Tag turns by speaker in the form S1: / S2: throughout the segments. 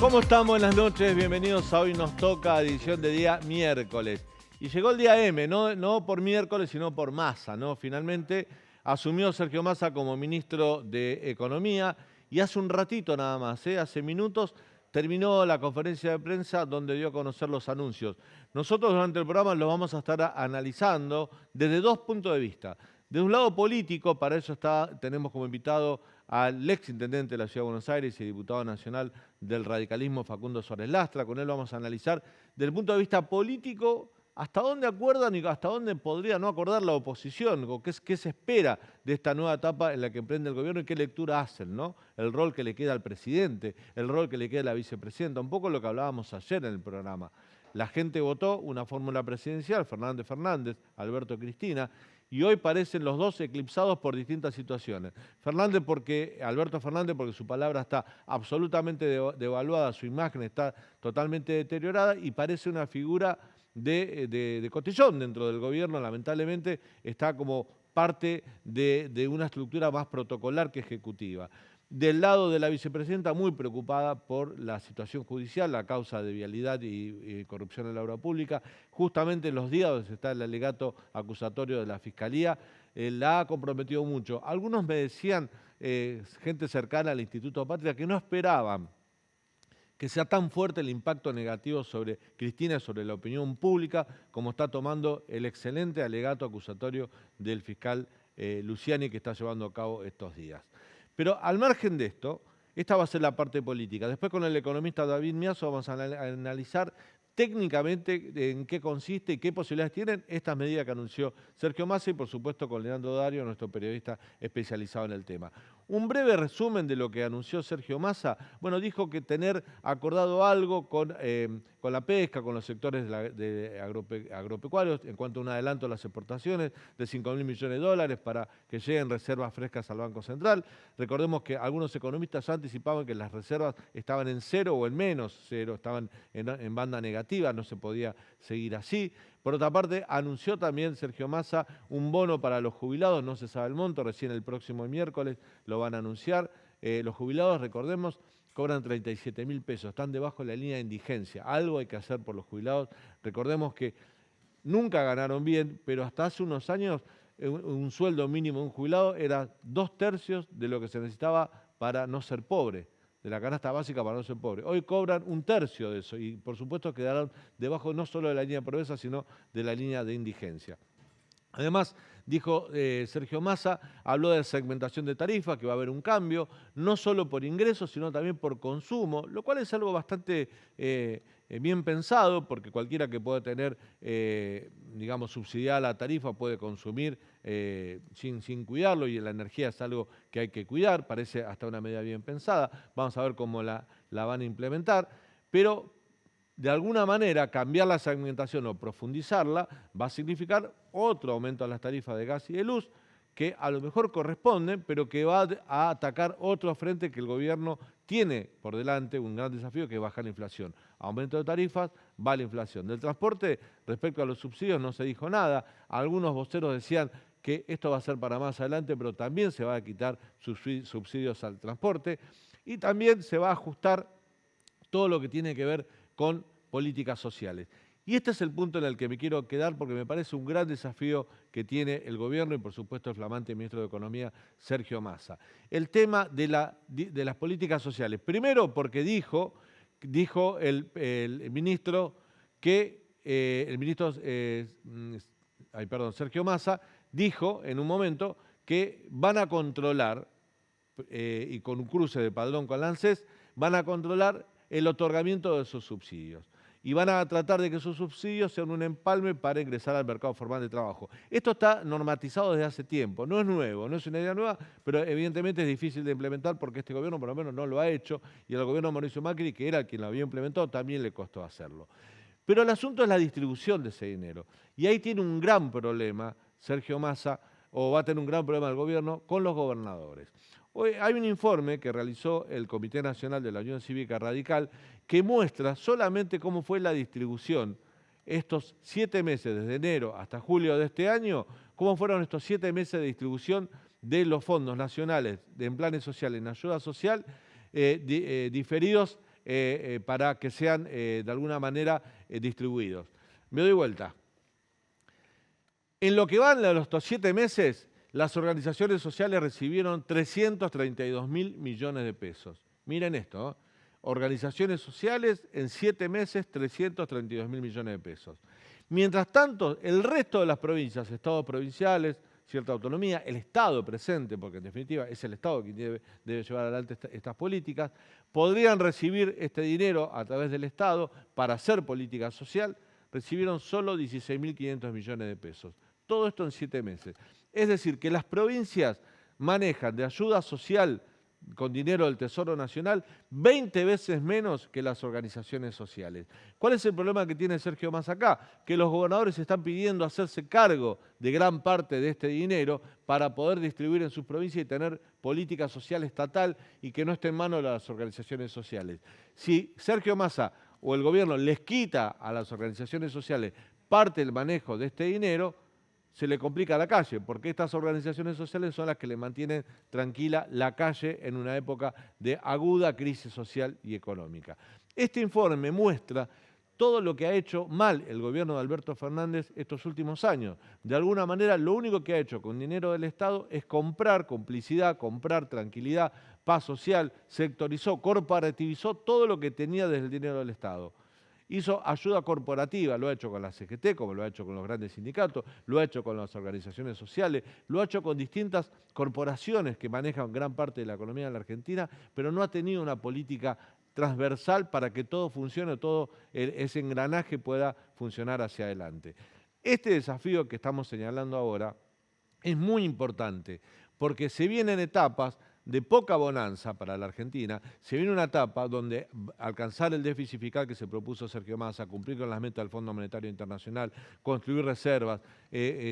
S1: ¿Cómo están? Buenas noches, bienvenidos a Hoy Nos Toca, edición de día miércoles. Y llegó el día M, no por miércoles, sino por Massa, ¿no? Finalmente asumió Sergio Massa como ministro de Economía y hace un ratito nada más, hace minutos, terminó la conferencia de prensa donde dio a conocer los anuncios. Nosotros durante el programa los vamos a estar analizando desde dos puntos de vista. De un lado político, para eso tenemos como invitado al exintendente de la Ciudad de Buenos Aires y diputado nacional del radicalismo, Facundo Suárez Lastra. Con él vamos a analizar desde el punto de vista político hasta dónde acuerdan y hasta dónde podría no acordar la oposición, o qué se espera de esta nueva etapa en la que emprende el gobierno y qué lectura hacen, ¿no? El rol que le queda al presidente, el rol que le queda a la vicepresidenta, un poco lo que hablábamos ayer en el programa. La gente votó una fórmula presidencial, Fernández Fernández, Alberto Cristina, y hoy parecen los dos eclipsados por distintas situaciones. Alberto Fernández porque su palabra está absolutamente devaluada, su imagen está totalmente deteriorada y parece una figura de cotillón dentro del gobierno, lamentablemente está como parte de una estructura más protocolar que ejecutiva. Del lado de la vicepresidenta, muy preocupada por la situación judicial, la causa de vialidad y corrupción en la obra pública. Justamente en los días donde está el alegato acusatorio de la Fiscalía, la ha comprometido mucho. Algunos me decían, gente cercana al Instituto Patria, que no esperaban que sea tan fuerte el impacto negativo sobre Cristina y sobre la opinión pública como está tomando el excelente alegato acusatorio del fiscal Luciani que está llevando a cabo estos días. Pero al margen de esto, esta va a ser la parte política. Después con el economista David Miazo vamos a analizar técnicamente en qué consiste y qué posibilidades tienen estas medidas que anunció Sergio Massa y por supuesto con Leandro Dario, nuestro periodista especializado en el tema. Un breve resumen de lo que anunció Sergio Massa. Bueno, dijo que tener acordado algo con la pesca, con los sectores agropecuarios, en cuanto a un adelanto a las exportaciones de 5.000 millones de dólares para que lleguen reservas frescas al Banco Central. Recordemos que algunos economistas ya anticipaban que las reservas estaban en cero o en menos cero, estaban en banda negativa, no se podía seguir así. Por otra parte, anunció también Sergio Massa un bono para los jubilados, no se sabe el monto, recién el próximo miércoles lo van a anunciar. Los jubilados, recordemos, cobran 37.000 pesos, están debajo de la línea de indigencia. Algo hay que hacer por los jubilados. Recordemos que nunca ganaron bien, pero hasta hace unos años un sueldo mínimo de un jubilado era 2/3 de lo que se necesitaba para no ser pobre, de la canasta básica para no ser pobre. Hoy cobran 1/3 de eso y por supuesto quedaron debajo no solo de la línea de pobreza, sino de la línea de indigencia. Además, dijo Sergio Massa, habló de segmentación de tarifas, que va a haber un cambio, no solo por ingresos, sino también por consumo, lo cual es algo bastante bien pensado, porque cualquiera que pueda tener, digamos, subsidiada la tarifa puede consumir sin cuidarlo, y la energía es algo que hay que cuidar, parece hasta una medida bien pensada. Vamos a ver cómo la van a implementar, pero de alguna manera cambiar la segmentación o profundizarla va a significar otro aumento a las tarifas de gas y de luz, que a lo mejor corresponden, pero que va a atacar otro frente que el gobierno tiene por delante, un gran desafío, que es bajar la inflación. Aumento de tarifas, va la inflación. Del transporte, respecto a los subsidios, no se dijo nada. Algunos voceros decían que esto va a ser para más adelante, pero también se va a quitar subsidios al transporte y también se va a ajustar todo lo que tiene que ver con políticas sociales. Y este es el punto en el que me quiero quedar porque me parece un gran desafío que tiene el gobierno y por supuesto el flamante ministro de Economía, Sergio Massa. El tema de las políticas sociales. Primero porque dijo el ministro que, Sergio Massa dijo en un momento que van a controlar, y con un cruce de padrón con la ANSES, van a controlar el otorgamiento de esos subsidios. Y van a tratar de que esos subsidios sean un empalme para ingresar al mercado formal de trabajo. Esto está normatizado desde hace tiempo, no es nuevo, no es una idea nueva, pero evidentemente es difícil de implementar porque este gobierno por lo menos no lo ha hecho y al gobierno de Mauricio Macri, que era quien lo había implementado, también le costó hacerlo. Pero el asunto es la distribución de ese dinero. Y ahí tiene un gran problema Sergio Massa, o va a tener un gran problema el gobierno, con los gobernadores. Hoy hay un informe que realizó el Comité Nacional de la Unión Cívica Radical que muestra solamente cómo fue la distribución estos 7 meses, desde enero hasta julio de este año, cómo fueron estos 7 meses de distribución de los fondos nacionales en planes sociales, en ayuda social, diferidos para que sean de alguna manera distribuidos. Me doy vuelta. En lo que van de los 7 meses, las organizaciones sociales recibieron 332.000 millones de pesos. Miren esto, ¿eh? Organizaciones sociales en 7 meses, 332.000 millones de pesos. Mientras tanto, el resto de las provincias, estados provinciales, cierta autonomía, el Estado presente, porque en definitiva es el Estado quien debe llevar adelante estas políticas, podrían recibir este dinero a través del Estado para hacer política social, recibieron solo 16.500 millones de pesos. Todo esto en 7 meses. Es decir, que las provincias manejan de ayuda social con dinero del Tesoro Nacional 20 veces menos que las organizaciones sociales. ¿Cuál es el problema que tiene Sergio Massa acá? Que los gobernadores están pidiendo hacerse cargo de gran parte de este dinero para poder distribuir en sus provincias y tener política social estatal y que no esté en manos de las organizaciones sociales. Si Sergio Massa o el gobierno les quita a las organizaciones sociales parte del manejo de este dinero, se le complica la calle, porque estas organizaciones sociales son las que le mantienen tranquila la calle en una época de aguda crisis social y económica. Este informe muestra todo lo que ha hecho mal el gobierno de Alberto Fernández estos últimos años. De alguna manera, lo único que ha hecho con dinero del Estado es comprar complicidad, comprar tranquilidad, paz social, sectorizó, corporativizó todo lo que tenía desde el dinero del Estado. Hizo ayuda corporativa, lo ha hecho con la CGT, como lo ha hecho con los grandes sindicatos, lo ha hecho con las organizaciones sociales, lo ha hecho con distintas corporaciones que manejan gran parte de la economía de la Argentina, pero no ha tenido una política transversal para que todo funcione, todo ese engranaje pueda funcionar hacia adelante. Este desafío que estamos señalando ahora es muy importante porque se vienen etapas de poca bonanza para la Argentina, se viene una etapa donde alcanzar el déficit fiscal que se propuso Sergio Massa, cumplir con las metas del Fondo Monetario Internacional, construir reservas,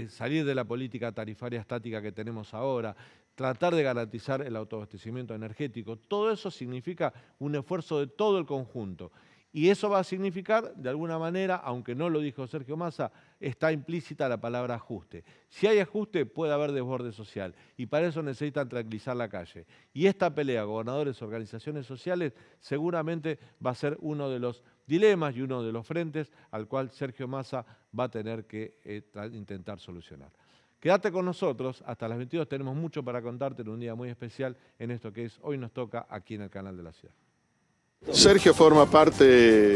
S1: salir de la política tarifaria estática que tenemos ahora, tratar de garantizar el autoabastecimiento energético, todo eso significa un esfuerzo de todo el conjunto. Y eso va a significar, de alguna manera, aunque no lo dijo Sergio Massa, está implícita la palabra ajuste. Si hay ajuste, puede haber desborde social. Y para eso necesitan tranquilizar la calle. Y esta pelea, gobernadores, organizaciones sociales, seguramente va a ser uno de los dilemas y uno de los frentes al cual Sergio Massa va a tener que intentar solucionar. Quédate con nosotros, hasta las 22 tenemos mucho para contarte en un día muy especial en esto que es Hoy Nos Toca aquí en el Canal de la Ciudad.
S2: Sergio forma parte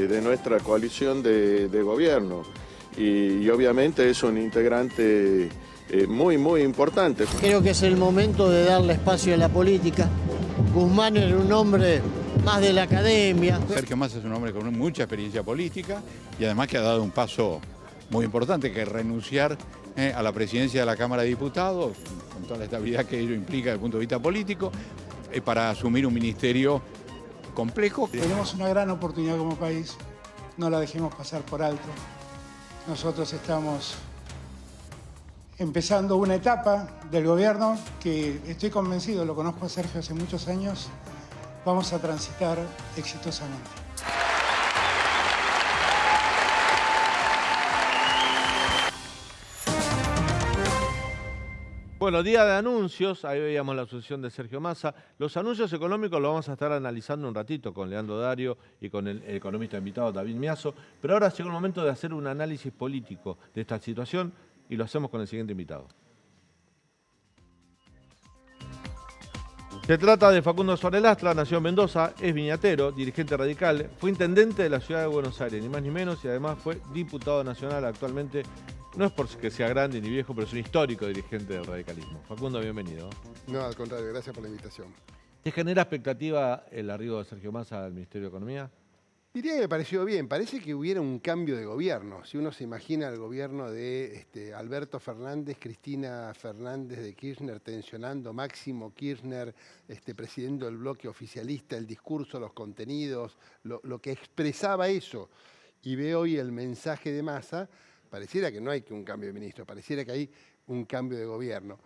S2: de nuestra coalición de gobierno y obviamente es un integrante muy importante.
S3: Creo que es el momento de darle espacio a la política. Guzmán era un hombre más de la academia.
S4: Sergio Massa es un hombre con mucha experiencia política y además que ha dado un paso muy importante, que es renunciar a la presidencia de la Cámara de Diputados, con toda la estabilidad que ello implica desde el punto de vista político, para asumir un ministerio complejo.
S5: Tenemos una gran oportunidad como país, no la dejemos pasar por alto. Nosotros estamos empezando una etapa del gobierno que estoy convencido, lo conozco a Sergio hace muchos años, vamos a transitar exitosamente.
S1: Bueno, día de anuncios, ahí veíamos la asunción de Sergio Massa. Los anuncios económicos los vamos a estar analizando un ratito con Leandro Dario y con el economista invitado David Miazo, pero ahora llegó el momento de hacer un análisis político de esta situación y lo hacemos con el siguiente invitado. Se trata de Facundo Sorelastra, nació en Mendoza, es viñatero, dirigente radical, fue intendente de la ciudad de Buenos Aires, ni más ni menos, y además fue diputado nacional actualmente. No es porque sea grande ni viejo, pero es un histórico dirigente del radicalismo. Facundo, bienvenido.
S6: No, al contrario, gracias por la invitación.
S1: ¿Te genera expectativa el arribo de Sergio Massa al Ministerio de Economía?
S6: Diría que me pareció bien, parece que hubiera un cambio de gobierno. Si uno se imagina el gobierno de Alberto Fernández, Cristina Fernández de Kirchner tensionando, Máximo Kirchner presidiendo el bloque oficialista, el discurso, los contenidos, lo que expresaba eso, y ve hoy el mensaje de Massa, pareciera que no hay que un cambio de ministro, pareciera que hay un cambio de gobierno.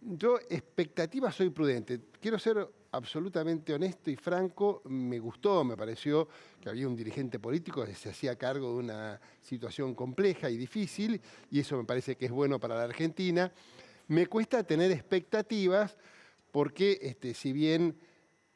S6: Yo, expectativa, soy prudente. Quiero ser absolutamente honesto y franco. Me gustó, me pareció que había un dirigente político que se hacía cargo de una situación compleja y difícil, y eso me parece que es bueno para la Argentina. Me cuesta tener expectativas porque, si bien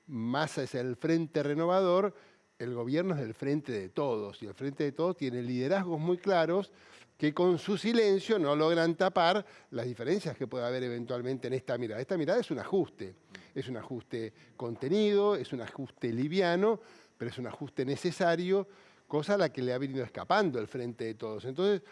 S6: Massa es el Frente Renovador, el gobierno es del Frente de Todos, y el Frente de Todos tiene liderazgos muy claros que con su silencio no logran tapar las diferencias que puede haber eventualmente en esta mirada. Esta mirada es un ajuste contenido, es un ajuste liviano, pero es un ajuste necesario, cosa a la que le ha venido escapando el Frente de Todos. Entonces,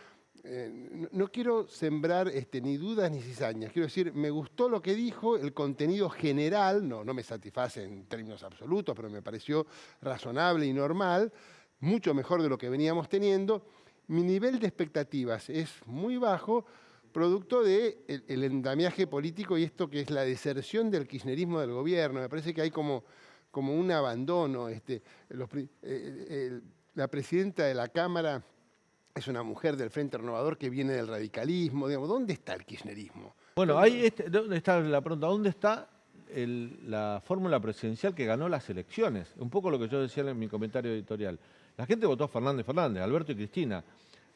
S6: no quiero sembrar ni dudas ni cizañas. Quiero decir, me gustó lo que dijo, el contenido general, no me satisface en términos absolutos, pero me pareció razonable y normal, mucho mejor de lo que veníamos teniendo. Mi nivel de expectativas es muy bajo, producto del endamiaje político y esto que es la deserción del kirchnerismo del gobierno. Me parece que hay como un abandono. La presidenta de la Cámara es una mujer del Frente Renovador que viene del radicalismo. Digamos, ¿dónde está el kirchnerismo?
S1: Bueno, ahí ¿dónde está la pregunta? ¿Dónde está la fórmula presidencial que ganó las elecciones? Un poco lo que yo decía en mi comentario editorial. La gente votó a Fernández, Alberto y Cristina.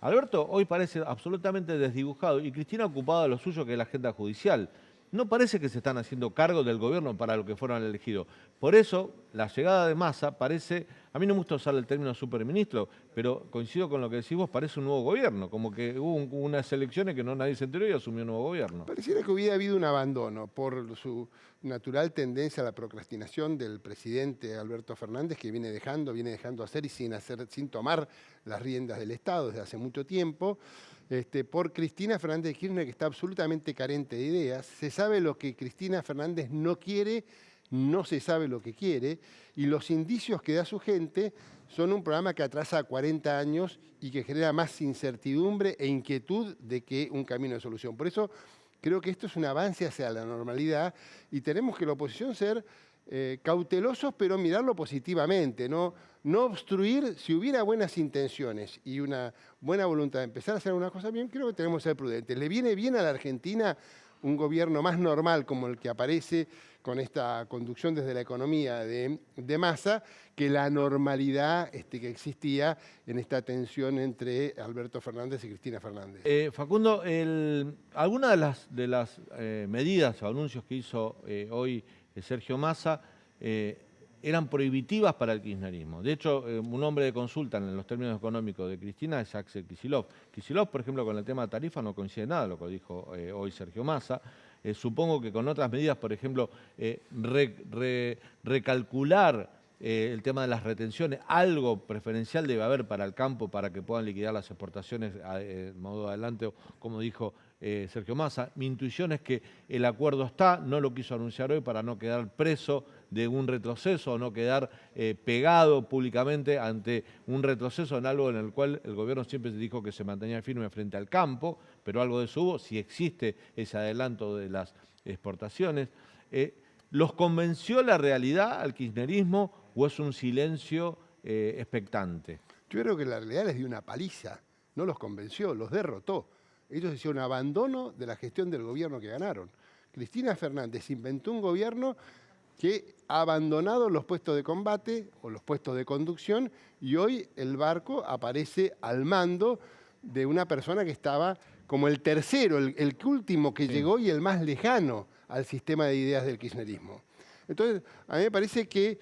S1: Alberto hoy parece absolutamente desdibujado y Cristina ocupada de lo suyo, que es la agenda judicial. No parece que se están haciendo cargo del gobierno para lo que fueron elegidos. Por eso, la llegada de Massa parece, a mí no me gusta usar el término superministro, pero coincido con lo que decís vos, parece un nuevo gobierno, como que hubo unas elecciones que nadie se enteró y asumió un nuevo gobierno.
S6: Pareciera que hubiera habido un abandono por su natural tendencia a la procrastinación del presidente Alberto Fernández, que viene dejando hacer y sin tomar las riendas del Estado desde hace mucho tiempo. Por Cristina Fernández de Kirchner, que está absolutamente carente de ideas. Se sabe lo que Cristina Fernández no quiere, no se sabe lo que quiere, y los indicios que da su gente son un programa que atrasa 40 años y que genera más incertidumbre e inquietud de que un camino de solución. Por eso creo que esto es un avance hacia la normalidad y tenemos que la oposición ser cautelosos, pero mirarlo positivamente, no obstruir. Si hubiera buenas intenciones y una buena voluntad de empezar a hacer una cosa bien, creo que tenemos que ser prudentes. Le viene bien a la Argentina un gobierno más normal como el que aparece con esta conducción desde la economía de Massa, que la normalidad que existía en esta tensión entre Alberto Fernández y Cristina Fernández.
S1: Facundo, algunas de las medidas o anuncios que hizo hoy Sergio Massa eran prohibitivas para el kirchnerismo. De hecho, un hombre de consulta en los términos económicos de Cristina es Axel Kicillof. Kicillof, por ejemplo, con el tema de tarifa no coincide nada lo que dijo hoy Sergio Massa. Supongo que con otras medidas, por ejemplo, recalcular el tema de las retenciones, algo preferencial debe haber para el campo para que puedan liquidar las exportaciones de modo adelante, como dijo Sergio Massa. Mi intuición es que el acuerdo está, no lo quiso anunciar hoy para no quedar preso de un retroceso o no quedar pegado públicamente ante un retroceso en algo en el cual el gobierno siempre dijo que se mantenía firme frente al campo, pero algo de eso hubo, si existe ese adelanto de las exportaciones. ¿Los convenció la realidad al kirchnerismo o es un silencio expectante?
S6: Yo creo que la realidad les dio una paliza, no los convenció, los derrotó. Ellos hicieron abandono de la gestión del gobierno que ganaron. Cristina Fernández inventó un gobierno que ha abandonado los puestos de combate o los puestos de conducción y hoy el barco aparece al mando de una persona que estaba como el tercero, el último que llegó y el más lejano al sistema de ideas del kirchnerismo. Entonces, a mí me parece que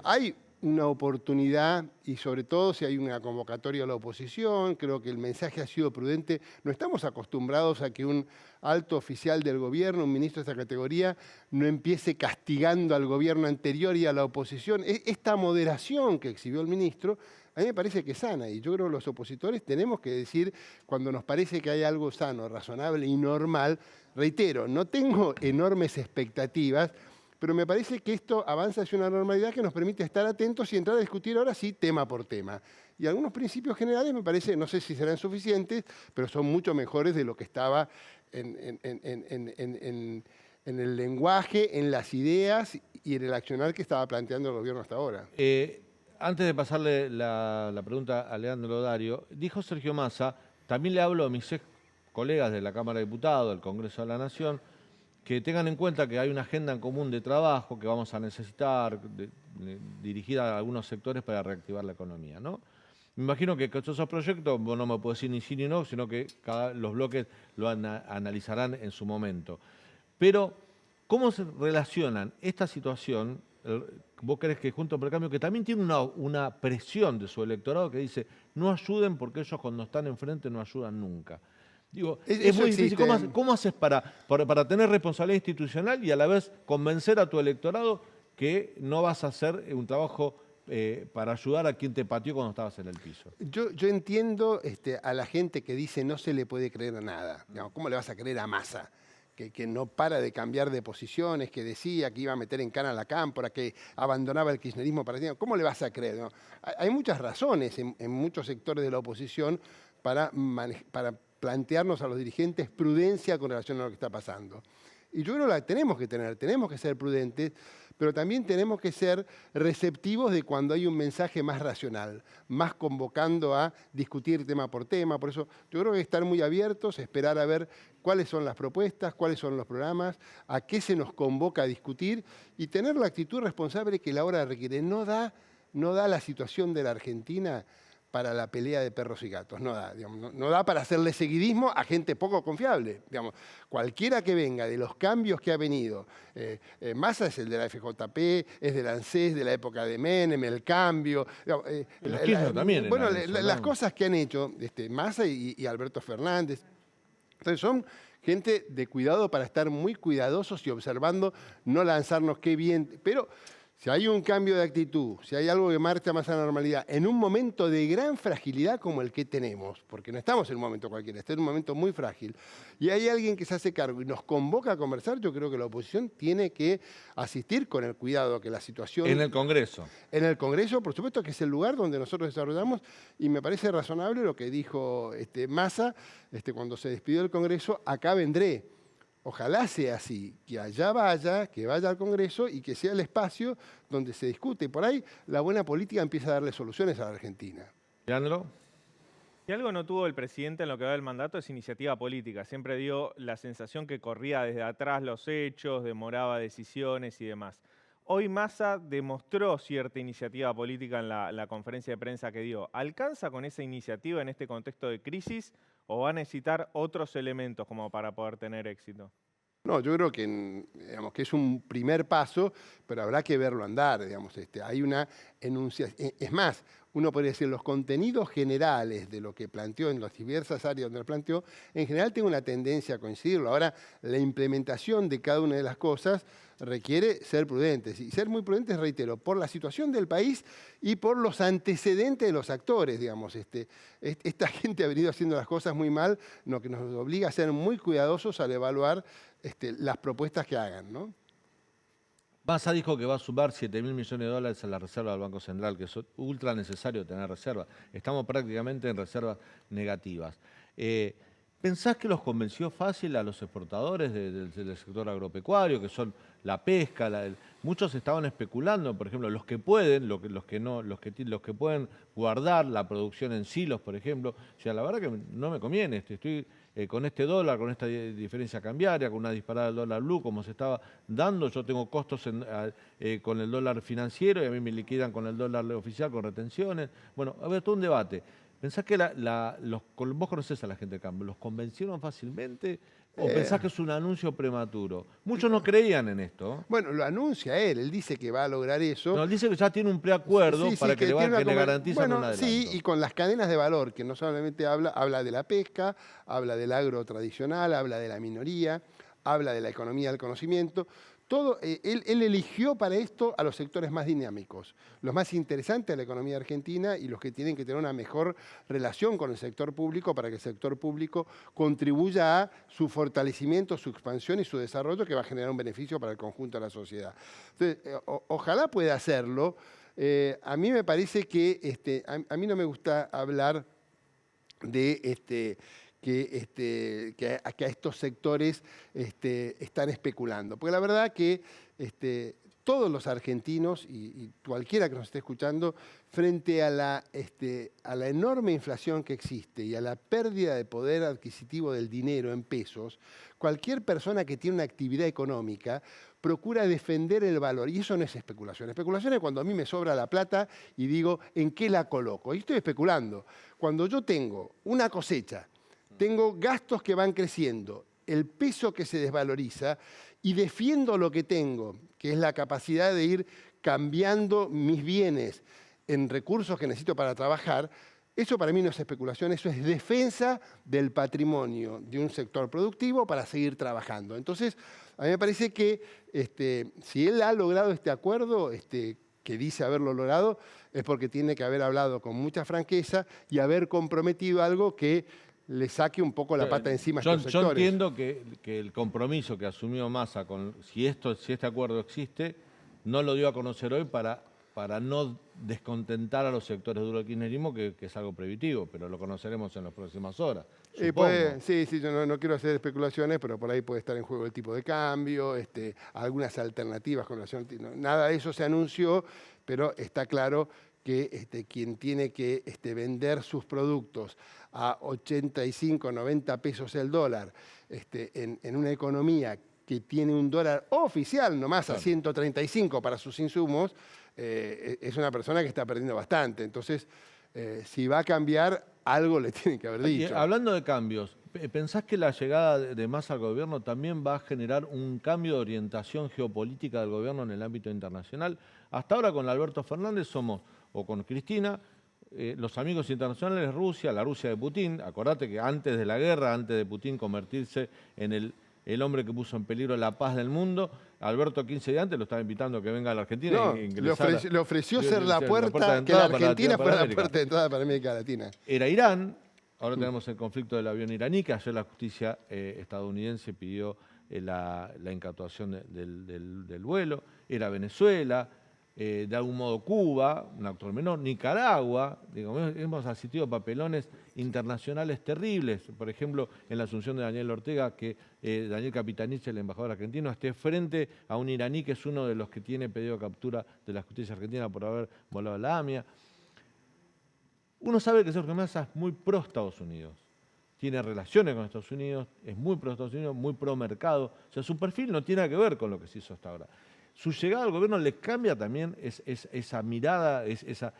S6: hay una oportunidad y sobre todo si hay una convocatoria a la oposición, creo que el mensaje ha sido prudente. No estamos acostumbrados a que un alto oficial del gobierno, un ministro de esta categoría, no empiece castigando al gobierno anterior y a la oposición. Esta moderación que exhibió el ministro, a mí me parece que es sana y yo creo que los opositores tenemos que decir cuando nos parece que hay algo sano, razonable y normal. Reitero, no tengo enormes expectativas, pero me parece que esto avanza hacia una normalidad que nos permite estar atentos y entrar a discutir ahora sí tema por tema. Y algunos principios generales me parece, no sé si serán suficientes, pero son mucho mejores de lo que estaba en el lenguaje, en las ideas y en el accionar que estaba planteando el gobierno hasta ahora.
S1: Antes de pasarle la pregunta a Leandro Dario, dijo Sergio Massa, también le hablo a mis ex colegas de la Cámara de Diputados, del Congreso de la Nación, que tengan en cuenta que hay una agenda en común de trabajo que vamos a necesitar, dirigida a algunos sectores para reactivar la economía, ¿no? Me imagino que con esos proyectos, no me puedo decir ni sí ni no, sino que los bloques lo analizarán en su momento. Pero, ¿cómo se relacionan esta situación vos crees que Juntos por el Cambio, que también tiene una presión de su electorado que dice, no ayuden porque ellos cuando están enfrente no ayudan nunca. Digo, es muy difícil. ¿Cómo haces para tener responsabilidad institucional y a la vez convencer a tu electorado que no vas a hacer un trabajo para ayudar a quien te pateó cuando estabas en el piso?
S6: Yo entiendo a la gente que dice no se le puede creer a nada. Digamos, ¿cómo le vas a creer a Massa? Que no para de cambiar de posiciones, que decía que iba a meter en cana a la Cámpora, que abandonaba el kirchnerismo para siempre. ¿Cómo le vas a creer? ¿No? Hay muchas razones en muchos sectores de la oposición para plantearnos a los dirigentes prudencia con relación a lo que está pasando. Y yo creo que la tenemos que tener, tenemos que ser prudentes, pero también tenemos que ser receptivos de cuando hay un mensaje más racional, más convocando a discutir tema por tema. Por eso yo creo que estar muy abiertos, esperar a ver cuáles son las propuestas, cuáles son los programas, a qué se nos convoca a discutir y tener la actitud responsable que la hora requiere. No da la situación de la Argentina para la pelea de perros y gatos, no da, digamos, no da para hacerle seguidismo a gente poco confiable. Digamos, cualquiera que venga de los cambios que ha venido, Massa es el de la FJP, es del ANSES, de la época de Menem, el cambio. Digamos,
S1: también
S6: bueno, las cosas que han hecho Massa y Alberto Fernández. Entonces son gente de cuidado para estar muy cuidadosos y observando, no lanzarnos qué bien, pero si hay un cambio de actitud, si hay algo que marcha más a la normalidad, en un momento de gran fragilidad como el que tenemos, porque no estamos en un momento cualquiera, estamos en un momento muy frágil, y hay alguien que se hace cargo y nos convoca a conversar, yo creo que la oposición tiene que asistir con el cuidado que la situación...
S1: En el Congreso.
S6: En el Congreso, por supuesto, que es el lugar donde nosotros desarrollamos, y me parece razonable lo que dijo Massa cuando se despidió del Congreso, acá vendré. Ojalá sea así, que allá vaya, que vaya al Congreso y que sea el espacio donde se discute. Por ahí la buena política empieza a darle soluciones a la Argentina.
S1: Leandro.
S7: Si algo no tuvo el presidente en lo que va del mandato es iniciativa política. Siempre dio la sensación que corría desde atrás los hechos, demoraba decisiones y demás. Hoy Massa demostró cierta iniciativa política en la conferencia de prensa que dio. ¿Alcanza con esa iniciativa en este contexto de crisis o va a necesitar otros elementos como para poder tener éxito?
S6: No, yo creo que, digamos, que es un primer paso, pero habrá que verlo andar. Digamos, hay una enunciación. Es más, uno podría decir, los contenidos generales de lo que planteó en las diversas áreas donde lo planteó, en general tiene una tendencia a coincidirlo. Ahora, la implementación de cada una de las cosas requiere ser prudentes. Y ser muy prudentes, reitero, por la situación del país y por los antecedentes de los actores, digamos. Esta gente ha venido haciendo las cosas muy mal, lo que nos obliga a ser muy cuidadosos al evaluar las propuestas que hagan, ¿no?
S1: Massa dijo que va a sumar 7.000 millones de dólares a la reserva del Banco Central, que es ultra necesario tener reserva. Estamos prácticamente en reservas negativas. ¿Pensás que los convenció fácil a los exportadores del sector agropecuario, que son la pesca? Muchos estaban especulando, por ejemplo, los que pueden, los que pueden guardar la producción en silos, por ejemplo. O sea, la verdad que no me conviene, estoy con este dólar, con esta diferencia cambiaria, con una disparada del dólar blue, como se estaba dando. Yo tengo costos con el dólar financiero y a mí me liquidan con el dólar oficial, con retenciones. Bueno, a ver, todo un debate. ¿Pensás que vos conocés a la gente de campo, los convencieron fácilmente o pensás que es un anuncio prematuro? Muchos no creían en esto.
S6: Bueno, lo anuncia él dice que va a lograr eso.
S1: No, él dice que ya tiene un preacuerdo para que le garantizan un adelanto.
S6: Sí, y con las cadenas de valor, que no solamente habla de la pesca, habla del agro tradicional, habla de la minoría, habla de la economía del conocimiento. Todo, él eligió para esto a los sectores más dinámicos, los más interesantes de la economía argentina y los que tienen que tener una mejor relación con el sector público para que el sector público contribuya a su fortalecimiento, su expansión y su desarrollo, que va a generar un beneficio para el conjunto de la sociedad. Entonces, ojalá pueda hacerlo. A mí me parece que a mí no me gusta hablar de que a estos sectores están especulando. Porque la verdad que todos los argentinos y cualquiera que nos esté escuchando, frente a la enorme inflación que existe y a la pérdida de poder adquisitivo del dinero en pesos, cualquier persona que tiene una actividad económica procura defender el valor. Y eso no es especulación. Especulación es cuando a mí me sobra la plata y digo, ¿en qué la coloco? Y estoy especulando. Cuando yo tengo una cosecha, tengo gastos que van creciendo, el peso que se desvaloriza y defiendo lo que tengo, que es la capacidad de ir cambiando mis bienes en recursos que necesito para trabajar, eso para mí no es especulación, eso es defensa del patrimonio de un sector productivo para seguir trabajando. Entonces, a mí me parece que si él ha logrado este acuerdo, que dice haberlo logrado, es porque tiene que haber hablado con mucha franqueza y haber comprometido algo que le saque un poco la pata encima a estos sectores.
S1: Yo entiendo que el compromiso que asumió Massa, si este acuerdo existe, no lo dio a conocer hoy para no descontentar a los sectores duro del kirchnerismo, que es algo preventivo, pero lo conoceremos en las próximas horas.
S6: Sí, yo no quiero hacer especulaciones, pero por ahí puede estar en juego el tipo de cambio, algunas alternativas con relación al tipo. Nada de eso se anunció, pero está claro que quien tiene que vender sus productos a 85, 90 pesos el dólar en una economía que tiene un dólar oficial nomás a 135 para sus insumos, es una persona que está perdiendo bastante. Entonces, si va a cambiar, algo le tiene que haber dicho.
S1: Hablando de cambios, ¿pensás que la llegada de Massa al gobierno también va a generar un cambio de orientación geopolítica del gobierno en el ámbito internacional? Hasta ahora con Alberto Fernández o con Cristina, los amigos internacionales, Rusia, la Rusia de Putin. Acordate que antes de la guerra, antes de Putin convertirse en el hombre que puso en peligro la paz del mundo, Alberto 15 días antes lo estaba invitando a que venga a la Argentina.
S6: No, le ofreció ser la puerta, que la Argentina fuera la puerta de entrada para América Latina.
S1: Era Irán, ahora tenemos el conflicto del avión iraní, que ayer la justicia estadounidense pidió la incautación del vuelo. Era Venezuela, de algún modo Cuba, un actor menor, Nicaragua. Hemos asistido a papelones internacionales terribles. Por ejemplo, en la asunción de Daniel Ortega, que Daniel Capitanich, el embajador argentino, esté frente a un iraní que es uno de los que tiene pedido captura de la justicia argentina por haber volado la AMIA. Uno sabe que Sergio Massa es muy pro Estados Unidos. Tiene relaciones con Estados Unidos, es muy pro Estados Unidos, muy pro mercado. O sea, su perfil no tiene nada que ver con lo que se hizo hasta ahora. ¿Su llegada al gobierno le cambia también esa mirada, esa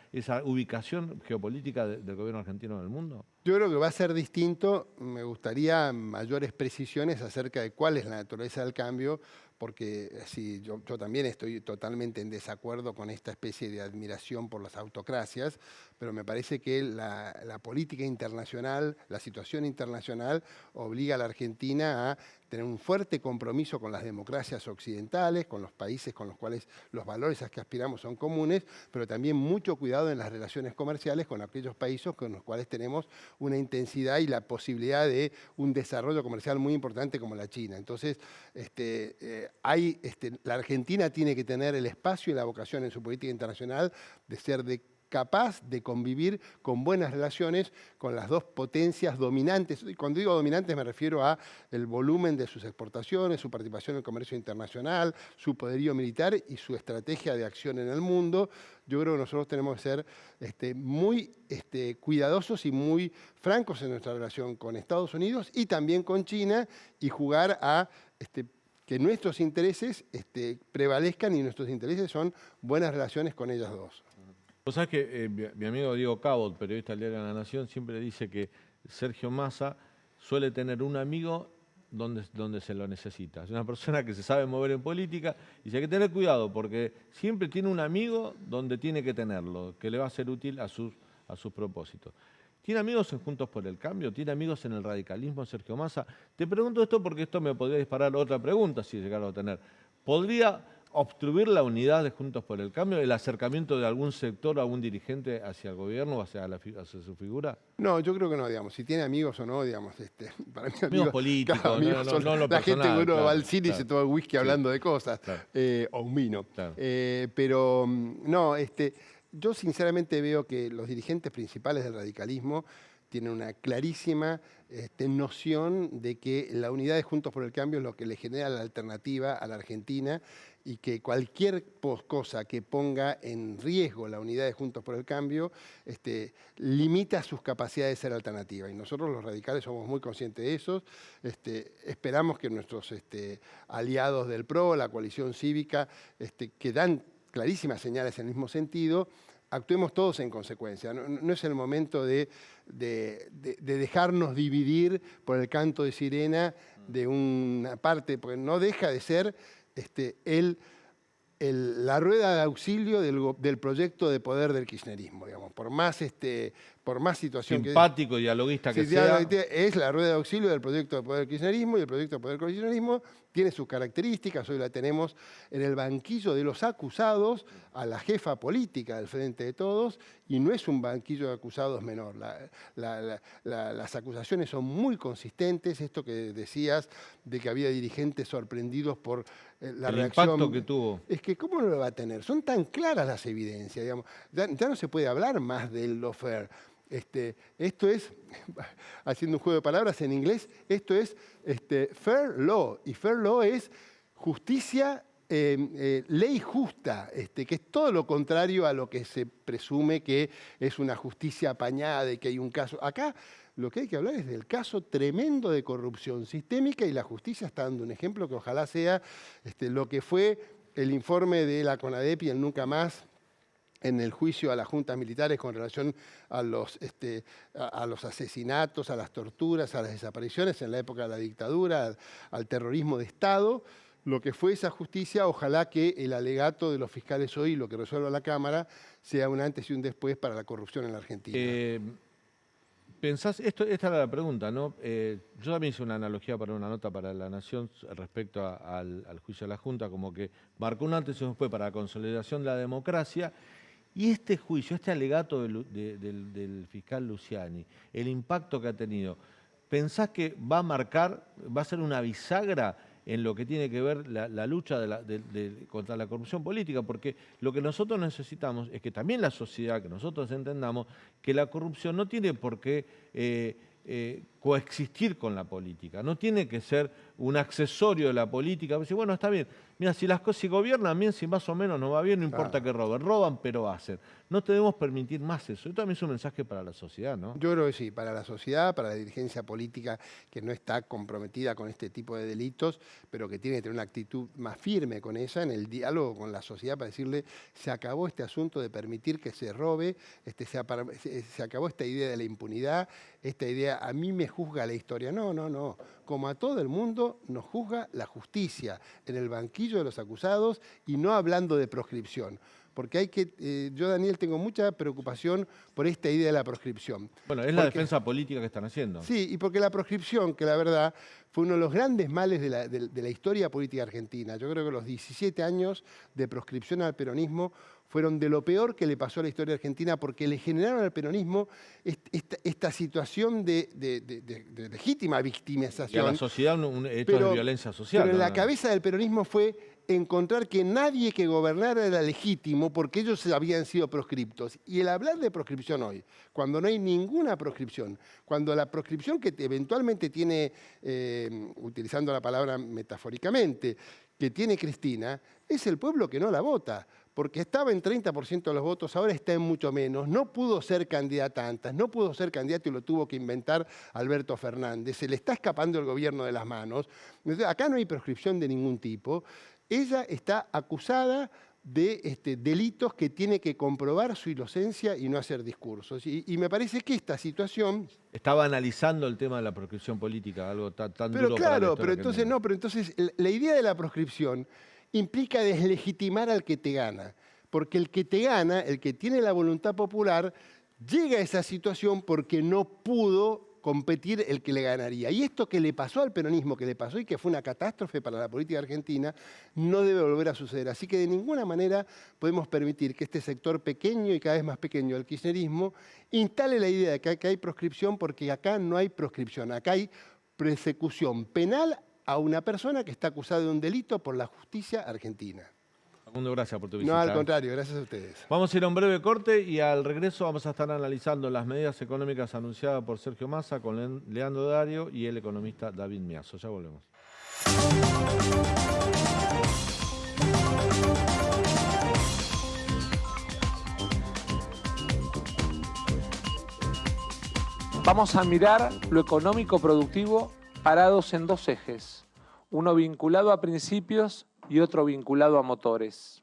S1: ubicación geopolítica del gobierno argentino en el mundo?
S6: Yo creo que va a ser distinto. Me gustaría mayores precisiones acerca de cuál es la naturaleza del cambio, porque sí, yo también estoy totalmente en desacuerdo con esta especie de admiración por las autocracias, pero me parece que la política internacional, la situación internacional, obliga a la Argentina a tener un fuerte compromiso con las democracias occidentales, con los países con los cuales los valores a que aspiramos son comunes, pero también mucho cuidado en las relaciones comerciales con aquellos países con los cuales tenemos una intensidad y la posibilidad de un desarrollo comercial muy importante como la China. Entonces, la Argentina tiene que tener el espacio y la vocación en su política internacional de ser capaz de convivir con buenas relaciones con las dos potencias dominantes. Y cuando digo dominantes me refiero a el volumen de sus exportaciones, su participación en el comercio internacional, su poderío militar y su estrategia de acción en el mundo. Yo creo que nosotros tenemos que ser muy cuidadosos y muy francos en nuestra relación con Estados Unidos y también con China, y jugar a que nuestros intereses prevalezcan, y nuestros intereses son buenas relaciones con ellas dos.
S1: Vos sabés que mi amigo Diego Cabot, periodista del diario La Nación, siempre dice que Sergio Massa suele tener un amigo donde se lo necesita. Es una persona que se sabe mover en política y hay que tener cuidado porque siempre tiene un amigo donde tiene que tenerlo, que le va a ser útil a sus propósitos. ¿Tiene amigos en Juntos por el Cambio? ¿Tiene amigos en el radicalismo, Sergio Massa? Te pregunto esto porque esto me podría disparar otra pregunta si llegara a tener. ¿Podría obstruir la unidad de Juntos por el Cambio, el acercamiento de algún sector, algún dirigente hacia el gobierno o hacia su figura?
S6: No, yo creo que no, digamos. Si tiene amigos o no, digamos, para mí
S1: amigos políticos,
S6: claro, amigos son
S1: no lo
S6: la
S1: personal,
S6: gente que uno
S1: claro,
S6: va al cine y se toma whisky hablando de cosas,
S1: claro.
S6: O un vino.
S1: Claro.
S6: Pero no, yo sinceramente veo que los dirigentes principales del radicalismo tienen una clarísima noción de que la unidad de Juntos por el Cambio es lo que le genera la alternativa a la Argentina, y que cualquier cosa que ponga en riesgo la unidad de Juntos por el Cambio limita sus capacidades de ser alternativa. Y nosotros los radicales somos muy conscientes de eso. Esperamos que nuestros aliados del PRO, la coalición cívica, que dan clarísimas señales en el mismo sentido, actuemos todos en consecuencia. No es el momento de dejarnos dividir por el canto de sirena de una parte, porque no deja de ser el la rueda de auxilio del proyecto de poder del kirchnerismo, digamos, por más situación
S1: simpático, dialoguista que sea.
S6: Es la rueda de auxilio del proyecto de poder del kirchnerismo, y el proyecto de poder del kirchnerismo tiene sus características. Hoy la tenemos en el banquillo de los acusados a la jefa política del Frente de Todos, y no es un banquillo de acusados menor. Las acusaciones son muy consistentes. Esto que decías de que había dirigentes sorprendidos por la reacción.
S1: El impacto que tuvo.
S6: Es que ¿cómo no lo va a tener? Son tan claras las evidencias, digamos. Ya no se puede hablar más del lawfare. Esto es, haciendo un juego de palabras en inglés, esto es fair law, y fair law es justicia, ley justa, que es todo lo contrario a lo que se presume que es una justicia apañada y que hay un caso. Acá lo que hay que hablar es del caso tremendo de corrupción sistémica, y la justicia está dando un ejemplo que ojalá sea lo que fue el informe de la CONADEP y el Nunca Más en el juicio a las juntas militares con relación a los asesinatos, a las torturas, a las desapariciones en la época de la dictadura, al terrorismo de Estado. Lo que fue esa justicia, ojalá que el alegato de los fiscales hoy, lo que resuelva la Cámara, sea un antes y un después para la corrupción en la Argentina.
S1: Pensás, esta era la pregunta, ¿no? Yo también hice una analogía para una nota para La Nación respecto al juicio de la Junta, como que marcó un antes y un después para la consolidación de la democracia. Y este juicio, este alegato del fiscal Luciani, el impacto que ha tenido, ¿pensás que va a marcar, va a ser una bisagra en lo que tiene que ver la lucha contra la corrupción política? Porque lo que nosotros necesitamos es que también la sociedad, que nosotros entendamos que la corrupción no tiene por qué coexistir con la política, no tiene que ser un accesorio de la política. Decir, bueno, está bien, mira, si gobiernan bien, si más o menos no va bien, no importa que roban, pero hacen. No debemos permitir más eso. Esto también es un mensaje para la sociedad, ¿no?
S6: Yo creo que sí, para la sociedad, para la dirigencia política que no está comprometida con este tipo de delitos, pero que tiene que tener una actitud más firme con ella, en el diálogo con la sociedad, para decirle, se acabó este asunto de permitir que se robe, se acabó esta idea de la impunidad, esta idea, a mí me juzga la historia. No. Como a todo el mundo, nos juzga la justicia en el banquillo de los acusados, y no hablando de proscripción. Porque hay que, yo, Daniel, tengo mucha preocupación por esta idea de la proscripción.
S1: Bueno, es la defensa política que están haciendo.
S6: Sí, y porque la proscripción, que la verdad fue uno de los grandes males de la historia política argentina. Yo creo que los 17 años de proscripción al peronismo fueron de lo peor que le pasó a la historia argentina, porque le generaron al peronismo esta situación de legítima victimización.
S1: Y a la sociedad esto es violencia social.
S6: Pero en la cabeza del peronismo fue encontrar que nadie que gobernara era legítimo porque ellos habían sido proscriptos. Y el hablar de proscripción hoy, cuando no hay ninguna proscripción, cuando la proscripción que eventualmente tiene, utilizando la palabra metafóricamente, que tiene Cristina, es el pueblo que no la vota, porque estaba en 30% de los votos, ahora está en mucho menos, no pudo ser candidata antes, no pudo ser candidato y lo tuvo que inventar Alberto Fernández, se le está escapando el gobierno de las manos. Entonces, acá no hay proscripción de ningún tipo. Ella está acusada de delitos que tiene que comprobar su inocencia y no hacer discursos. Y me parece que esta situación...
S1: Estaba analizando el tema de la proscripción política, algo tan duro para la historia.
S6: Claro, pero entonces la idea de la proscripción implica deslegitimar al que te gana. Porque el que te gana, el que tiene la voluntad popular, llega a esa situación porque no pudo competir el que le ganaría. Y esto que le pasó al peronismo, que le pasó y que fue una catástrofe para la política argentina, no debe volver a suceder. Así que de ninguna manera podemos permitir que este sector pequeño y cada vez más pequeño del kirchnerismo instale la idea de que acá hay proscripción, porque acá no hay proscripción, acá hay persecución penal a una persona que está acusada de un delito por la justicia argentina.
S1: Facundo, gracias por tu visita.
S6: No, al contrario, gracias a ustedes.
S1: Vamos a ir a un breve corte y al regreso vamos a estar analizando las medidas económicas anunciadas por Sergio Massa con Leandro Dario y el economista David Miazo. Ya volvemos.
S8: Vamos a mirar lo económico productivo parados en dos ejes, uno vinculado a principios y otro vinculado a motores.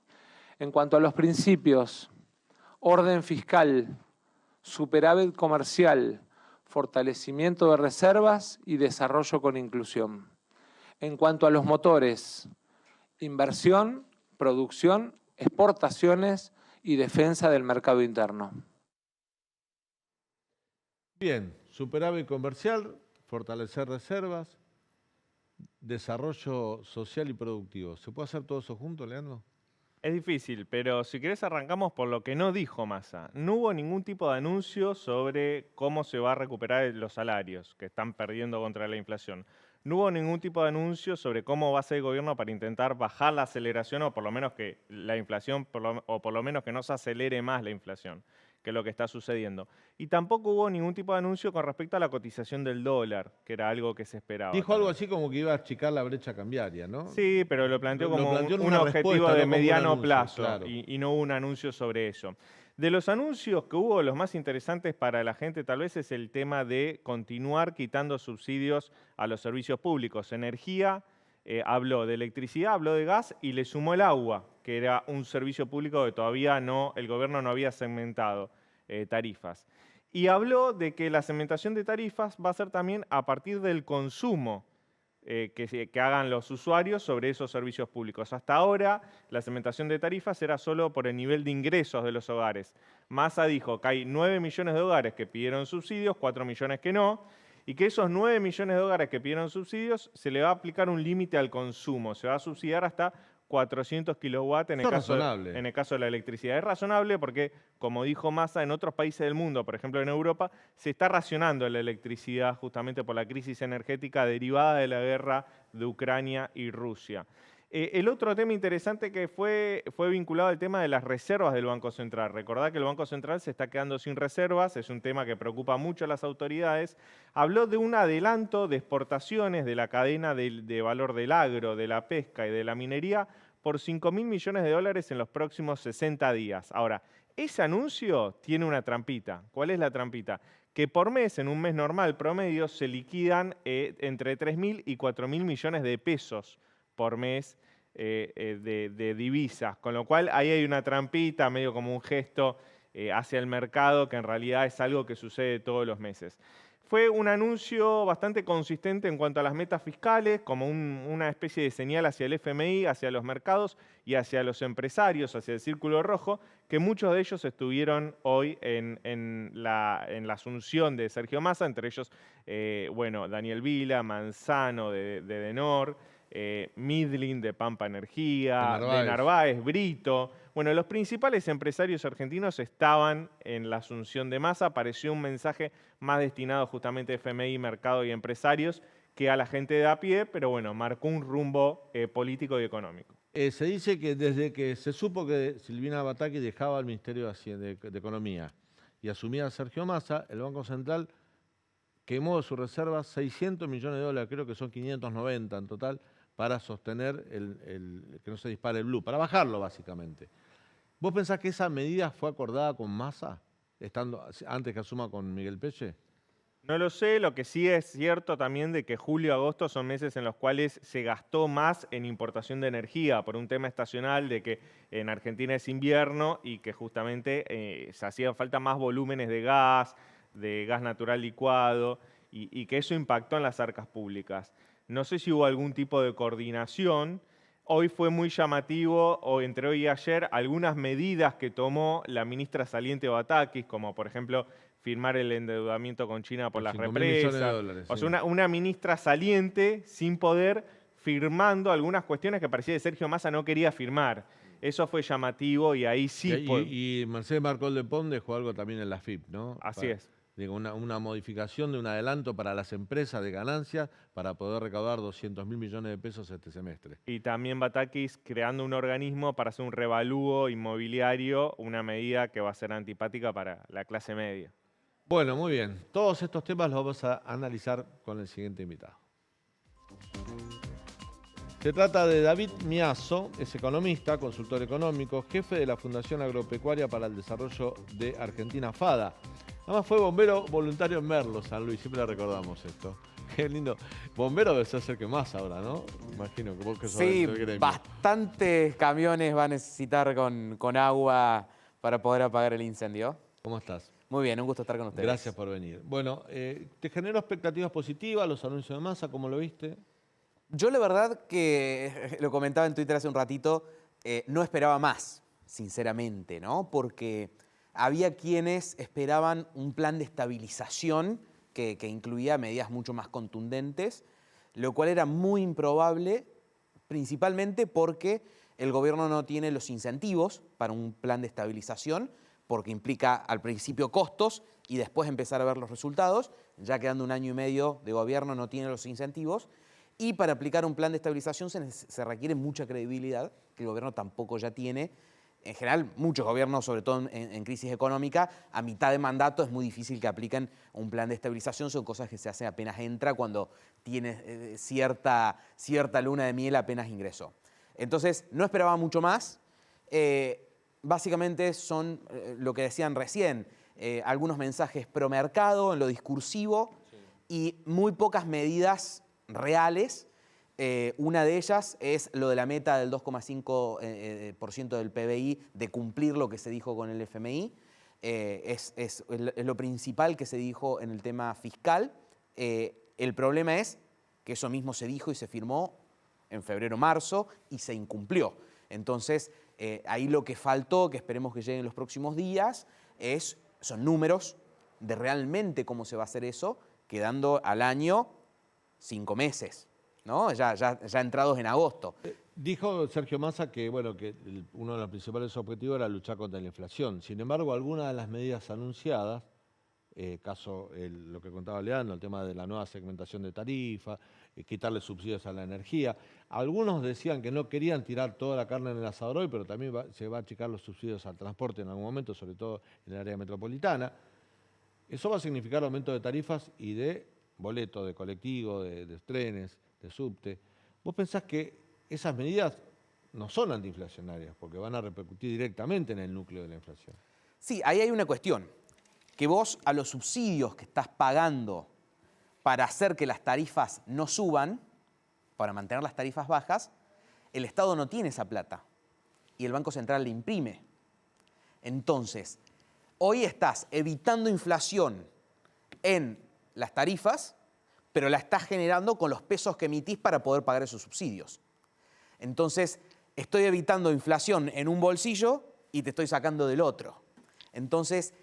S8: En cuanto a los principios, orden fiscal, superávit comercial, fortalecimiento de reservas y desarrollo con inclusión. En cuanto a los motores, inversión, producción, exportaciones y defensa del mercado interno.
S1: Bien, superávit comercial, fortalecer reservas, desarrollo social y productivo. ¿Se puede hacer todo eso junto, Leandro?
S7: Es difícil, pero si querés arrancamos por lo que no dijo Massa. No hubo ningún tipo de anuncio sobre cómo se va a recuperar los salarios que están perdiendo contra la inflación. No hubo ningún tipo de anuncio sobre cómo va a ser el gobierno para intentar bajar la aceleración o por lo menos que la inflación, o por lo menos que no se acelere más la inflación, que es lo que está sucediendo. Y tampoco hubo ningún tipo de anuncio con respecto a la cotización del dólar, que era algo que se esperaba.
S1: Dijo algo así como que iba a achicar la brecha cambiaria, ¿no?
S7: Sí, pero lo planteó
S1: Lo
S7: como
S1: planteó en
S7: un
S1: una
S7: objetivo
S1: respuesta,
S7: de
S1: no como un
S7: mediano
S1: anuncio,
S7: plazo
S1: claro.
S7: y no hubo un anuncio sobre eso. De los anuncios que hubo, los más interesantes para la gente tal vez es el tema de continuar quitando subsidios a los servicios públicos. Energía, habló de electricidad, habló de gas y le sumó el agua, que era un servicio público que todavía el gobierno no había segmentado tarifas. Y habló de que la segmentación de tarifas va a ser también a partir del consumo que hagan los usuarios sobre esos servicios públicos. Hasta ahora, la segmentación de tarifas era solo por el nivel de ingresos de los hogares. Massa dijo que hay 9 millones de hogares que pidieron subsidios, 4 millones que no, y que esos 9 millones de hogares que pidieron subsidios se le va a aplicar un límite al consumo. Se va a subsidiar hasta 400 kilowatts en el caso de la electricidad. Es razonable porque, como dijo Massa, en otros países del mundo, por ejemplo en Europa, se está racionando la electricidad justamente por la crisis energética derivada de la guerra de Ucrania y Rusia. El otro tema interesante que fue vinculado al tema de las reservas del Banco Central. Recordá que el Banco Central se está quedando sin reservas, es un tema que preocupa mucho a las autoridades. Habló de un adelanto de exportaciones de la cadena de valor del agro, de la pesca y de la minería por 5.000 millones de dólares en los próximos 60 días. Ahora, ese anuncio tiene una trampita. ¿Cuál es la trampita? Que por mes, en un mes normal promedio, se liquidan entre 3.000 y 4.000 millones de pesos por mes de divisas, con lo cual ahí hay una trampita, medio como un gesto hacia el mercado, que en realidad es algo que sucede todos los meses. Fue un anuncio bastante consistente en cuanto a las metas fiscales, como una especie de señal hacia el FMI, hacia los mercados y hacia los empresarios, hacia el Círculo Rojo, que muchos de ellos estuvieron hoy en la asunción de Sergio Massa, entre ellos Daniel Vila, Manzano de Denor, Midlin de Pampa Energía, de Narváez, Brito. Bueno, los principales empresarios argentinos estaban en la asunción de Massa. Apareció un mensaje más destinado justamente a FMI, mercado y empresarios que a la gente de a pie, pero bueno, marcó un rumbo político y económico.
S1: Se dice que desde que se supo que Silvina Batakis dejaba el Ministerio de Economía y asumía a Sergio Massa, el Banco Central quemó de sus reservas 600 millones de dólares, creo que son 590 en total, para sostener que no se dispare el blue, para bajarlo básicamente. ¿Vos pensás que esa medida fue acordada con Massa, antes que asuma con Miguel Peche?
S7: No lo sé, lo que sí es cierto también de que julio y agosto son meses en los cuales se gastó más en importación de energía por un tema estacional de que en Argentina es invierno y que justamente se hacían falta más volúmenes de gas natural licuado y que eso impactó en las arcas públicas. No sé si hubo algún tipo de coordinación. Hoy fue muy llamativo, o entre hoy y ayer, algunas medidas que tomó la ministra saliente Batakis, como por ejemplo firmar el endeudamiento con China por las represas.
S1: $5.000 millones,
S7: o sea, una ministra saliente sin poder, firmando algunas cuestiones que parecía que Sergio Massa no quería firmar. Eso fue llamativo y ahí sí...
S1: Y Mercedes Marcol de Pont dejó algo también en la FIP, ¿no?
S7: Así es.
S1: Digo, una modificación de un adelanto para las empresas de ganancias para poder recaudar 200.000 millones de pesos este semestre.
S7: Y también Batakis creando un organismo para hacer un revalúo inmobiliario, una medida que va a ser antipática para la clase media.
S1: Bueno, muy bien. Todos estos temas los vamos a analizar con el siguiente invitado. Se trata de David Miazo, es economista, consultor económico, jefe de la Fundación Agropecuaria para el Desarrollo de Argentina, FADA. Además fue bombero voluntario en Merlo, San Luis, siempre recordamos esto. Qué lindo. Bombero debe ser que más ahora, ¿no? Imagino que vos que sos
S9: sí,
S1: del gremio.
S9: Bastantes camiones va a necesitar con agua para poder apagar el incendio.
S1: ¿Cómo estás?
S9: Muy bien, un gusto estar con ustedes.
S1: Gracias por venir. Bueno, ¿te generó expectativas positivas los anuncios de Massa? ¿Cómo lo viste?
S9: Yo la verdad que, lo comentaba en Twitter hace un ratito, no esperaba más, sinceramente, ¿no? Porque había quienes esperaban un plan de estabilización que incluía medidas mucho más contundentes, lo cual era muy improbable, principalmente porque el gobierno no tiene los incentivos para un plan de estabilización, porque implica al principio costos y después empezar a ver los resultados. Ya quedando un año y medio de gobierno no tiene los incentivos. Y para aplicar un plan de estabilización se requiere mucha credibilidad, que el gobierno tampoco ya tiene. En general, muchos gobiernos, sobre todo en crisis económica, a mitad de mandato es muy difícil que apliquen un plan de estabilización. Son cosas que se hacen apenas entra, cuando tiene cierta luna de miel apenas ingresó. Entonces, no esperaba mucho más. Básicamente son lo que decían recién, algunos mensajes pro mercado en lo discursivo y muy pocas medidas reales. Una de ellas es lo de la meta del 2,5% del PBI, de cumplir lo que se dijo con el FMI. Es lo principal que se dijo en el tema fiscal. El problema es que eso mismo se dijo y se firmó en febrero-marzo y se incumplió. Entonces, ahí lo que faltó, que esperemos que lleguen los próximos días, son números de realmente cómo se va a hacer eso, quedando al año 5 meses. ¿No? Ya entrados en agosto.
S1: Dijo Sergio Massa que, bueno, que uno de los principales objetivos era luchar contra la inflación. Sin embargo, algunas de las medidas anunciadas, lo que contaba Leandro, el tema de la nueva segmentación de tarifas, quitarle subsidios a la energía, algunos decían que no querían tirar toda la carne en el asador hoy, pero también se va a achicar los subsidios al transporte en algún momento, sobre todo en el área metropolitana. Eso va a significar aumento de tarifas y de boletos de colectivo, de trenes, de subte. ¿Vos pensás que esas medidas no son antiinflacionarias porque van a repercutir directamente en el núcleo de la inflación?
S9: Sí, ahí hay una cuestión, que vos a los subsidios que estás pagando para hacer que las tarifas no suban, para mantener las tarifas bajas, el Estado no tiene esa plata y el Banco Central le imprime. Entonces, hoy estás evitando inflación en las tarifas, pero la estás generando con los pesos que emitís para poder pagar esos subsidios. Entonces, estoy evitando inflación en un bolsillo y te estoy sacando del otro. Entonces,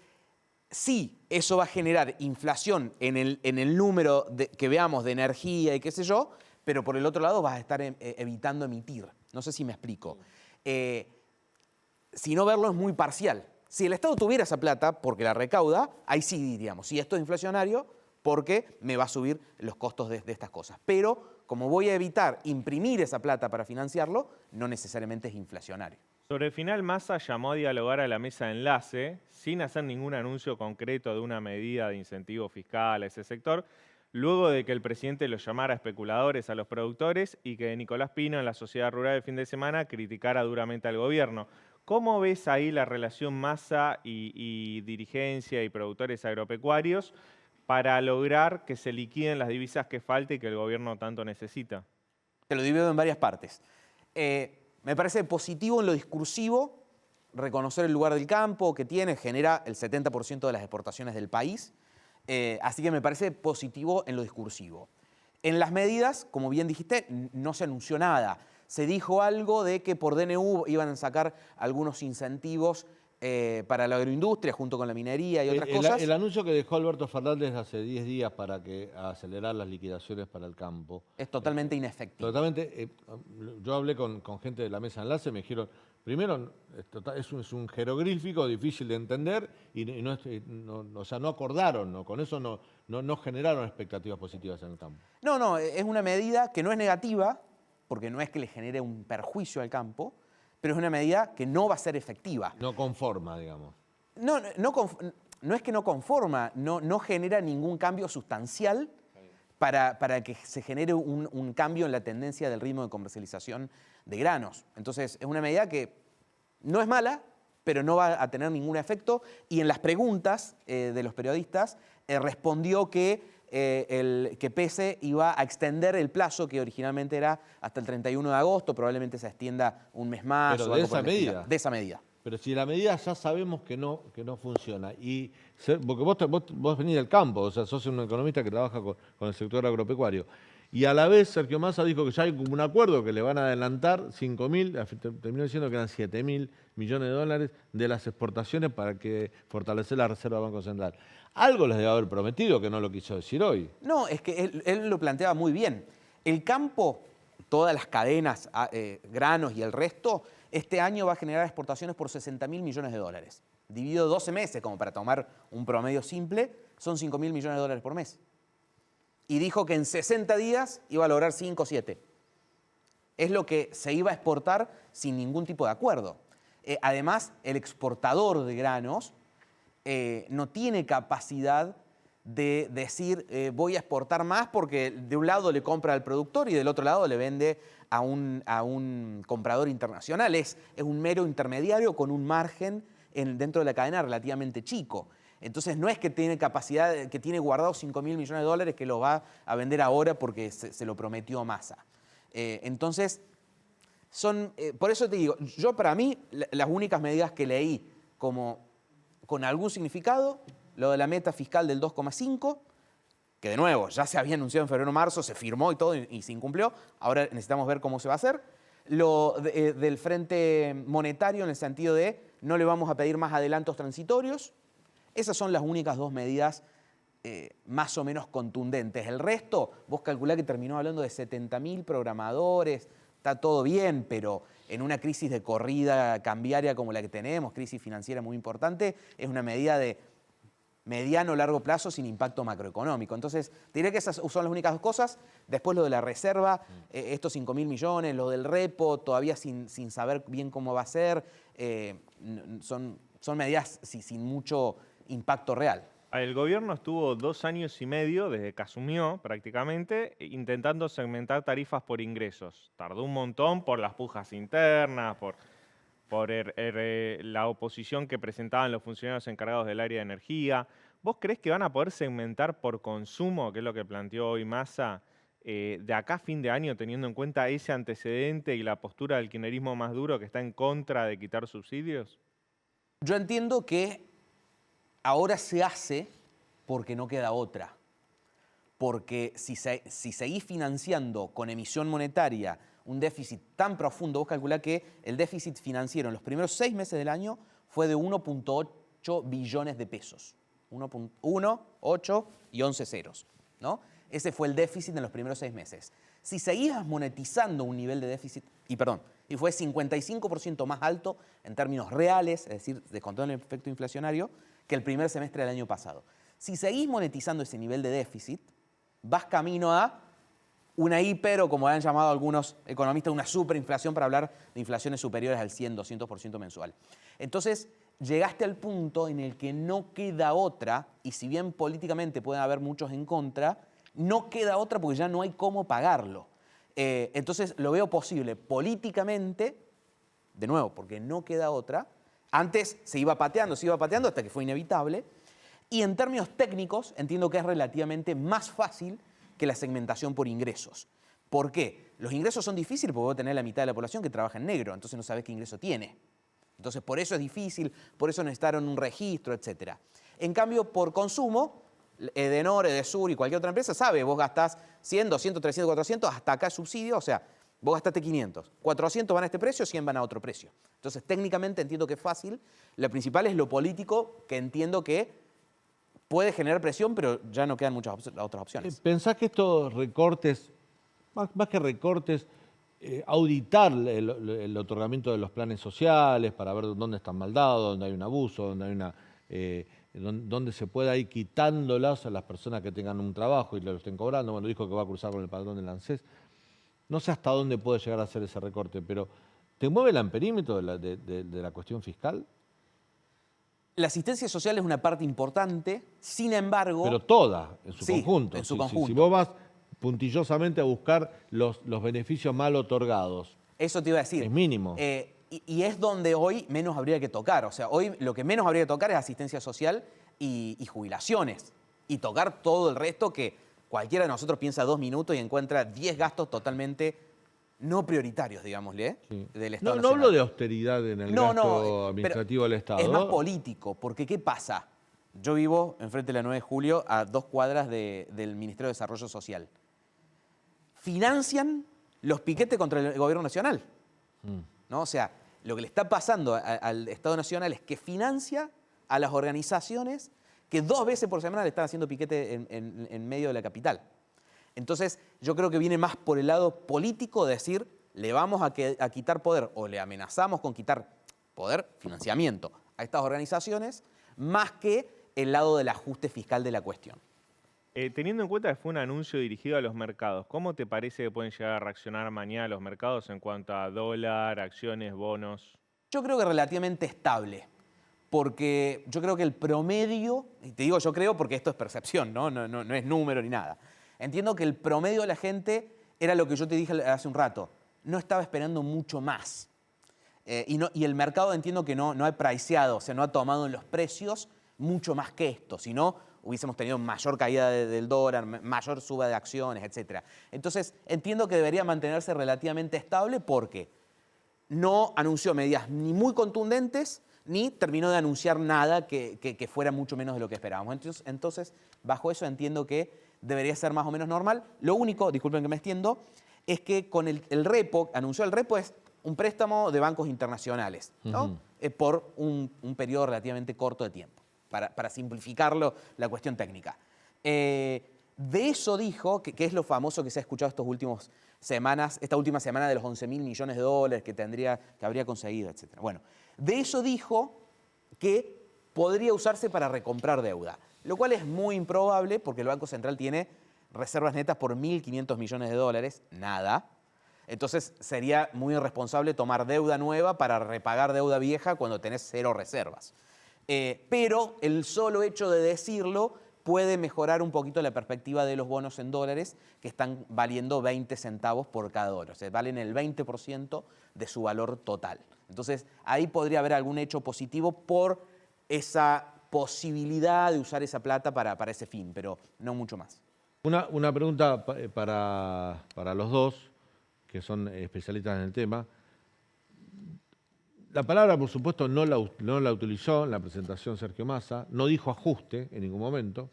S9: sí, eso va a generar inflación en el número que veamos de energía y qué sé yo, pero por el otro lado vas a estar evitando emitir. No sé si me explico. Si no, verlo es muy parcial. Si el Estado tuviera esa plata, porque la recauda, ahí sí diríamos, si esto es inflacionario, porque me va a subir los costos de estas cosas. Pero como voy a evitar imprimir esa plata para financiarlo, no necesariamente es inflacionario.
S7: Sobre el final, Massa llamó a dialogar a la mesa de enlace, sin hacer ningún anuncio concreto de una medida de incentivo fiscal a ese sector, luego de que el presidente los llamara especuladores a los productores y que Nicolás Pino en la Sociedad Rural el fin de semana criticara duramente al gobierno. ¿Cómo ves ahí la relación Massa y dirigencia y productores agropecuarios para lograr que se liquiden las divisas que falta y que el gobierno tanto necesita?
S9: Te lo divido en varias partes. Me parece positivo en lo discursivo reconocer el lugar del campo que tiene, genera el 70% de las exportaciones del país, así que me parece positivo en lo discursivo. En las medidas, como bien dijiste, no se anunció nada. Se dijo algo de que por DNU iban a sacar algunos incentivos para la agroindustria junto con la minería y otras cosas.
S1: El anuncio que dejó Alberto Fernández hace 10 días para acelerar las liquidaciones para el campo
S9: es totalmente inefectivo.
S1: Totalmente. Yo hablé con gente de la mesa de enlace, me dijeron, primero, es un jeroglífico difícil de entender y no acordaron, ¿no? Con eso no generaron expectativas positivas en el campo.
S9: No, es una medida que no es negativa, porque no es que le genere un perjuicio al campo, pero es una medida que no va a ser efectiva.
S1: No conforma, digamos.
S9: No es que no conforma, no genera ningún cambio sustancial para que se genere un cambio en la tendencia del ritmo de comercialización de granos. Entonces, es una medida que no es mala, pero no va a tener ningún efecto. Y en las preguntas de los periodistas respondió que PESE iba a extender el plazo que originalmente era hasta el 31 de agosto, probablemente se extienda un mes más.
S1: Pero
S9: o
S1: de
S9: algo
S1: esa medida.
S9: De esa medida.
S1: Pero si la medida ya sabemos que no funciona, porque vos venís del campo, o sea, sos un economista que trabaja con el sector agropecuario, Y a la vez Sergio Massa dijo que ya hay como un acuerdo que le van a adelantar 5.000, terminó diciendo que eran 7.000 millones de dólares de las exportaciones para que fortalecer la Reserva del Banco Central. Algo les debe haber prometido que no lo quiso decir hoy.
S9: No, es que él lo planteaba muy bien. El campo, todas las cadenas, granos y el resto, este año va a generar exportaciones por 60.000 millones de dólares. Dividido 12 meses, como para tomar un promedio simple, son 5.000 millones de dólares por mes. Y dijo que en 60 días iba a lograr 5 o 7. Es lo que se iba a exportar sin ningún tipo de acuerdo. Además, el exportador de granos no tiene capacidad de decir voy a exportar más porque de un lado le compra al productor y del otro lado le vende a un comprador internacional. Es un mero intermediario con un margen dentro de la cadena relativamente chico. Entonces no es que tiene capacidad, que tiene guardados 5.000 millones de dólares que los va a vender ahora porque se lo prometió Massa. Entonces, por eso te digo, yo para mí las únicas medidas que leí como con algún significado, lo de la meta fiscal del 2,5, que de nuevo ya se había anunciado en febrero o marzo, se firmó y todo y se incumplió, ahora necesitamos ver cómo se va a hacer. Lo del frente monetario en el sentido de no le vamos a pedir más adelantos transitorios. Esas son las únicas dos medidas más o menos contundentes. El resto, vos calculá que terminó hablando de 70.000 programadores, está todo bien, pero en una crisis de corrida cambiaria como la que tenemos, crisis financiera muy importante, es una medida de mediano o largo plazo sin impacto macroeconómico. Entonces, diré que esas son las únicas dos cosas. Después lo de la reserva, estos 5.000 millones, lo del repo, todavía sin saber bien cómo va a ser, son medidas sin mucho impacto real.
S7: El gobierno estuvo 2 años y medio, desde que asumió prácticamente, intentando segmentar tarifas por ingresos. Tardó un montón por las pujas internas, por la oposición que presentaban los funcionarios encargados del área de energía. ¿Vos creés que van a poder segmentar por consumo, que es lo que planteó hoy Massa, de acá a fin de año, teniendo en cuenta ese antecedente y la postura del kirchnerismo más duro que está en contra de quitar subsidios?
S9: Yo entiendo que ahora se hace porque no queda otra. Porque si seguís financiando con emisión monetaria un déficit tan profundo, vos calculás que el déficit financiero en los primeros 6 meses del año fue de 1.8 billones de pesos. 1, 8 y 11 ceros, ¿no? Ese fue el déficit en los primeros 6 meses. Si seguías monetizando un nivel de déficit, y fue 55% más alto en términos reales, es decir, descontando el efecto inflacionario, que el primer semestre del año pasado. Si seguís monetizando ese nivel de déficit, vas camino a una hiper, o como han llamado algunos economistas, una superinflación, para hablar de inflaciones superiores al 100, 200% mensual. Entonces, llegaste al punto en el que no queda otra, y si bien políticamente pueden haber muchos en contra, no queda otra porque ya no hay cómo pagarlo. Entonces, lo veo posible políticamente, de nuevo, porque no queda otra. Antes se iba pateando hasta que fue inevitable. Y en términos técnicos, entiendo que es relativamente más fácil que la segmentación por ingresos. ¿Por qué? Los ingresos son difíciles porque vos tenés la mitad de la población que trabaja en negro, entonces no sabés qué ingreso tiene. Entonces, por eso es difícil, por eso necesitaron un registro, etc. En cambio, por consumo, Edenor, Edesur y cualquier otra empresa sabe, vos gastás 100, 200, 300, 400, hasta acá es subsidio, o sea, vos gastaste 500, 400 van a este precio, 100 van a otro precio. Entonces, técnicamente entiendo que es fácil. Lo principal es lo político, que entiendo que puede generar presión, pero ya no quedan muchas otras opciones.
S1: ¿Pensás que estos recortes, más que recortes, auditar el otorgamiento de los planes sociales para ver dónde están mal dados, dónde hay un abuso, dónde se pueda ir quitándolas a las personas que tengan un trabajo y lo estén cobrando? Bueno, dijo que va a cruzar con el padrón del ANSES. No sé hasta dónde puede llegar a hacer ese recorte, pero ¿te mueve el amperímetro de la cuestión fiscal?
S9: La asistencia social es una parte importante, sin embargo...
S1: Pero toda, en su conjunto.
S9: En su conjunto.
S1: Si vos vas puntillosamente a buscar los beneficios mal otorgados.
S9: Eso te iba a decir.
S1: Es mínimo.
S9: Y es donde hoy menos habría que tocar. O sea, hoy lo que menos habría que tocar es asistencia social y jubilaciones. Y tocar todo el resto que cualquiera de nosotros piensa 2 minutos y encuentra 10 gastos totalmente no prioritarios, digámosle, del Estado
S1: No
S9: nacional.
S1: hablo de austeridad en el gasto administrativo del Estado.
S9: Es más político, porque ¿qué pasa? Yo vivo enfrente de la 9 de julio, a 2 cuadras del Ministerio de Desarrollo Social. financian los piquetes contra el gobierno nacional. ¿No? O sea, lo que le está pasando al Estado Nacional es que financia a las organizaciones que 2 veces por semana le están haciendo piquete en medio de la capital. Entonces, yo creo que viene más por el lado político de decir, le vamos a quitar poder o le amenazamos con quitar poder, financiamiento a estas organizaciones, más que el lado del ajuste fiscal de la cuestión.
S7: Teniendo en cuenta que fue un anuncio dirigido a los mercados, ¿cómo te parece que pueden llegar a reaccionar mañana los mercados en cuanto a dólar, acciones, bonos?
S9: Yo creo que relativamente estable, porque yo creo que el promedio, y te digo yo creo porque esto es percepción, no es número ni nada. Entiendo que el promedio de la gente era lo que yo te dije hace un rato, no estaba esperando mucho más. Y el mercado entiendo que no ha priceado, o sea, no ha tomado en los precios mucho más que esto, sino hubiésemos tenido mayor caída del dólar, mayor suba de acciones, etc. Entonces, entiendo que debería mantenerse relativamente estable porque no anunció medidas ni muy contundentes, ni terminó de anunciar nada que fuera mucho menos de lo que esperábamos. Entonces, bajo eso entiendo que debería ser más o menos normal. Lo único, disculpen que me extiendo, es que con el repo, anunció el repo es un préstamo de bancos internacionales, ¿no? Por un periodo relativamente corto de tiempo, para simplificarlo la cuestión técnica. De eso dijo, que es lo famoso que se ha escuchado esta última semana de los 11.000 millones de dólares que habría conseguido, etc. Bueno, de eso dijo que podría usarse para recomprar deuda, lo cual es muy improbable porque el Banco Central tiene reservas netas por 1.500 millones de dólares, nada. Entonces sería muy irresponsable tomar deuda nueva para repagar deuda vieja cuando tenés 0 reservas. Pero el solo hecho de decirlo puede mejorar un poquito la perspectiva de los bonos en dólares que están valiendo 20 centavos por cada dólar. O sea, valen el 20% de su valor total. Entonces, ahí podría haber algún hecho positivo por esa posibilidad de usar esa plata para ese fin, pero no mucho más.
S1: Una pregunta para los dos, que son especialistas en el tema. La palabra, por supuesto, no la utilizó en la presentación Sergio Massa, no dijo ajuste en ningún momento,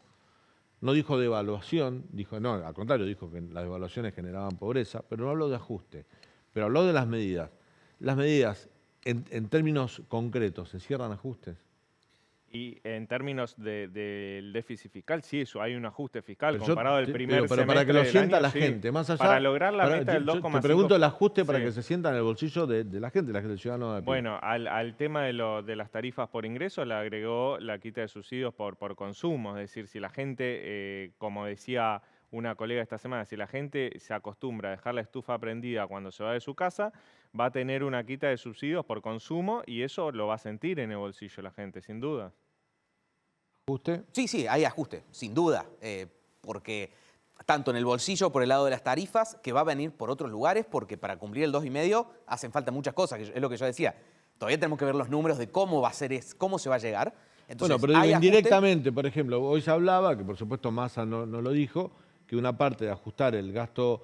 S1: no dijo devaluación, no, al contrario, dijo que las devaluaciones generaban pobreza, pero no habló de ajuste, pero habló de las medidas. Las medidas, en términos concretos, ¿se cierran ajustes?
S7: Y en términos del déficit fiscal, sí, eso hay un ajuste fiscal comparado al primer semestre.
S1: Pero para que lo sienta la
S7: sí,
S1: gente, más allá.
S7: Para lograr la meta del 2,5%.
S1: Te pregunto el ajuste para que se sienta en el bolsillo de la gente, del ciudadano de a pie.
S7: Bueno, al tema de las tarifas por ingreso le agregó la quita de subsidios por consumo. Es decir, si la gente, como decía una colega esta semana, si la gente se acostumbra a dejar la estufa prendida cuando se va de su casa, va a tener una quita de subsidios por consumo y eso lo va a sentir en el bolsillo la gente, sin duda.
S1: ¿Ajuste?
S9: Sí, hay ajuste, sin duda, porque tanto en el bolsillo por el lado de las tarifas, que va a venir por otros lugares, porque para cumplir el 2,5 hacen falta muchas cosas, que es lo que yo decía. Todavía tenemos que ver los números de cómo va a ser, cómo se va a llegar. Entonces,
S1: bueno, pero indirectamente, por ejemplo, hoy se hablaba, que por supuesto Massa no lo dijo, que una parte de ajustar el gasto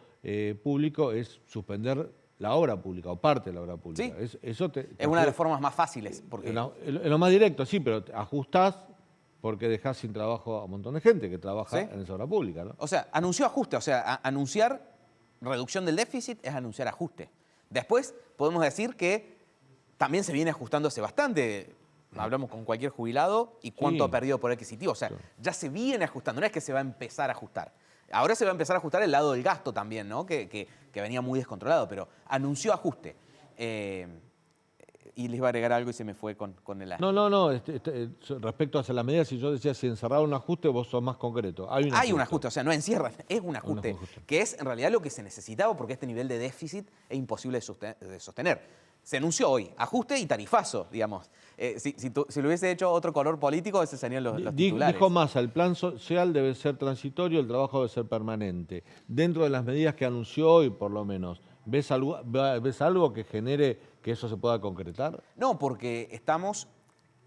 S1: público es suspender la obra pública o parte de la obra pública.
S9: Sí,
S1: es
S9: una de las formas más fáciles. Porque...
S1: Es lo más directo, sí, pero ajustás porque dejás sin trabajo a un montón de gente que trabaja en esa obra pública, ¿no?
S9: O sea, anunció ajuste, o sea, anunciar reducción del déficit es anunciar ajuste. Después podemos decir que también se viene ajustándose bastante. Hablamos con cualquier jubilado y cuánto ha perdido por adquisitivo. O sea, ya se viene ajustando, no es que se va a empezar a ajustar. Ahora se va a empezar a ajustar el lado del gasto también, ¿no? Que venía muy descontrolado, pero anunció ajuste. Y les iba a agregar algo y se me fue con el...
S1: No. Respecto a las medidas, si yo decía si encerraba un ajuste, vos sos más concreto.
S9: Hay un ajuste, o sea, no encierran, es un ajuste, que es en realidad lo que se necesitaba porque este nivel de déficit es imposible de sostener. Se anunció hoy, ajuste y tarifazo, digamos. Si lo hubiese hecho otro color político, ese serían los titulares.
S1: Dijo Massa, el plan social debe ser transitorio, el trabajo debe ser permanente. Dentro de las medidas que anunció hoy, por lo menos, ¿ves algo que genere que eso se pueda concretar?
S9: No, porque estamos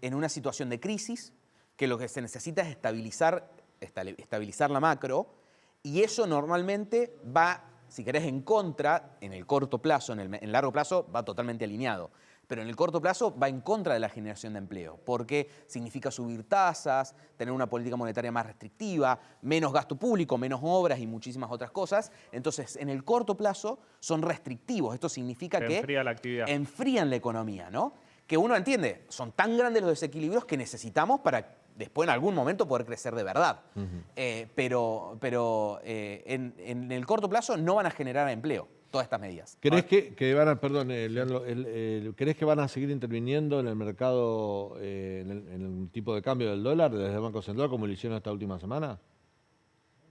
S9: en una situación de crisis que lo que se necesita es estabilizar la macro y eso normalmente va, si querés, en contra, en el corto plazo, en el largo plazo va totalmente alineado. pero en el corto plazo va en contra de la generación de empleo, porque significa subir tasas, tener una política monetaria más restrictiva, menos gasto público, menos obras y muchísimas otras cosas. Entonces, en el corto plazo son restrictivos. Esto significa que
S7: enfría la actividad,
S9: enfrían la economía, ¿no? Que uno entiende, son tan grandes los desequilibrios que necesitamos para después en algún momento poder crecer de verdad. Pero en el corto plazo no van a generar empleo todas estas medidas.
S1: ¿Crees que van a, perdón, Leandro, ¿crees que van a seguir interviniendo en el mercado, en el tipo de cambio del dólar desde el Banco Central como lo hicieron esta última semana?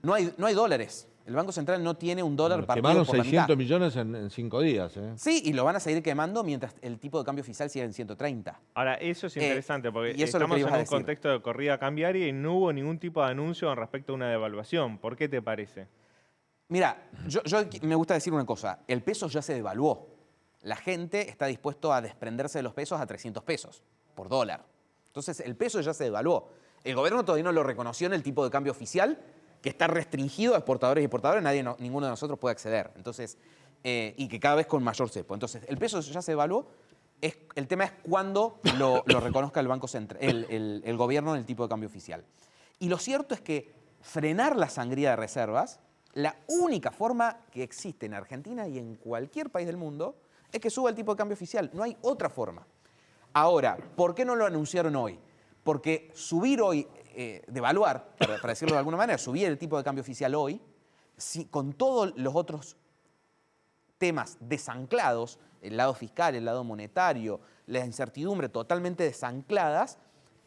S9: No hay dólares. El Banco Central no tiene un dólar partido
S1: quemaron
S9: por la
S1: 600
S9: mitad.
S1: millones en 5 días.
S9: Sí, y lo van a seguir quemando mientras el tipo de cambio oficial siga en 130.
S7: Ahora, eso es interesante, porque
S9: y eso es lo
S7: estamos
S9: que ibas
S7: en
S9: a
S7: un
S9: decir.
S7: contexto de corrida cambiaria y no hubo ningún tipo de anuncio con respecto a una devaluación. ¿Por qué te parece?
S9: Mira, yo me gusta decir una cosa. El peso ya se devaluó. La gente está dispuesto a desprenderse de los pesos a 300 pesos por dólar. Entonces, el peso ya se devaluó. El gobierno todavía no lo reconoció en el tipo de cambio oficial, que está restringido a exportadores y importadores, ninguno de nosotros puede acceder. Entonces, y que cada vez con mayor cepo. Entonces, el peso ya se devaluó. El tema es cuándo lo reconozca el Banco Central, el gobierno en el tipo de cambio oficial. Y lo cierto es que frenar la sangría de reservas, la única forma que existe en Argentina y en cualquier país del mundo es que suba el tipo de cambio oficial. No hay otra forma. Ahora, ¿por qué no lo anunciaron hoy? Porque subir hoy, devaluar, para decirlo de alguna manera, subir el tipo de cambio oficial hoy, con todos los otros temas desanclados, el lado fiscal, el lado monetario, la incertidumbre totalmente desancladas,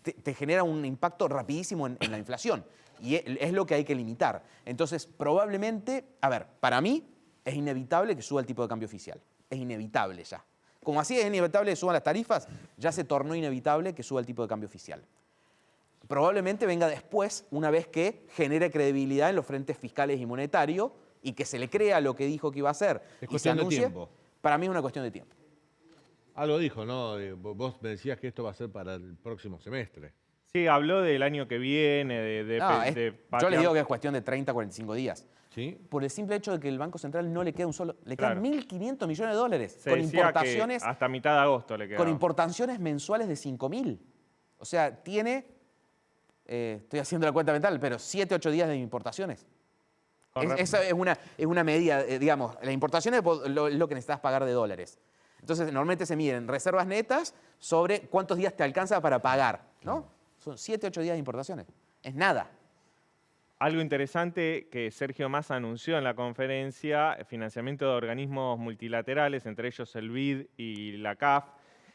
S9: te genera un impacto rapidísimo en la inflación. Y es lo que hay que limitar. Entonces, probablemente, a ver, para mí es inevitable que suba el tipo de cambio oficial. Es inevitable ya. Como así es inevitable que suban las tarifas, ya se tornó inevitable que suba el tipo de cambio oficial. Probablemente venga después, una vez que genere credibilidad en los frentes fiscales y monetarios y que se le crea lo que dijo que iba a hacer.
S1: Es cuestión de tiempo.
S9: Para mí es una cuestión de tiempo.
S1: Algo dijo, ¿no? Vos me decías que esto va a ser para el próximo semestre.
S7: Sí, habló del año que viene,
S9: yo les digo que es cuestión de 30, 45 días.
S1: ¿Sí?
S9: Por el simple hecho de que el Banco Central no le queda un solo... Le
S7: Claro.
S9: quedan 1.500 millones de dólares.
S7: Se
S9: Con
S7: decía
S9: importaciones...
S7: que hasta mitad de agosto le quedaba.
S9: Con importaciones mensuales de 5.000. O sea, tiene... estoy haciendo la cuenta mental, pero 7, 8 días de importaciones. Esa es una medida, digamos, la importación es lo que necesitas pagar de dólares. Entonces, normalmente se miden reservas netas sobre cuántos días te alcanza para pagar, ¿no? Son 7, 8 días de importaciones. Es nada.
S7: Algo interesante que Sergio Massa anunció en la conferencia, financiamiento de organismos multilaterales, entre ellos el BID y la CAF.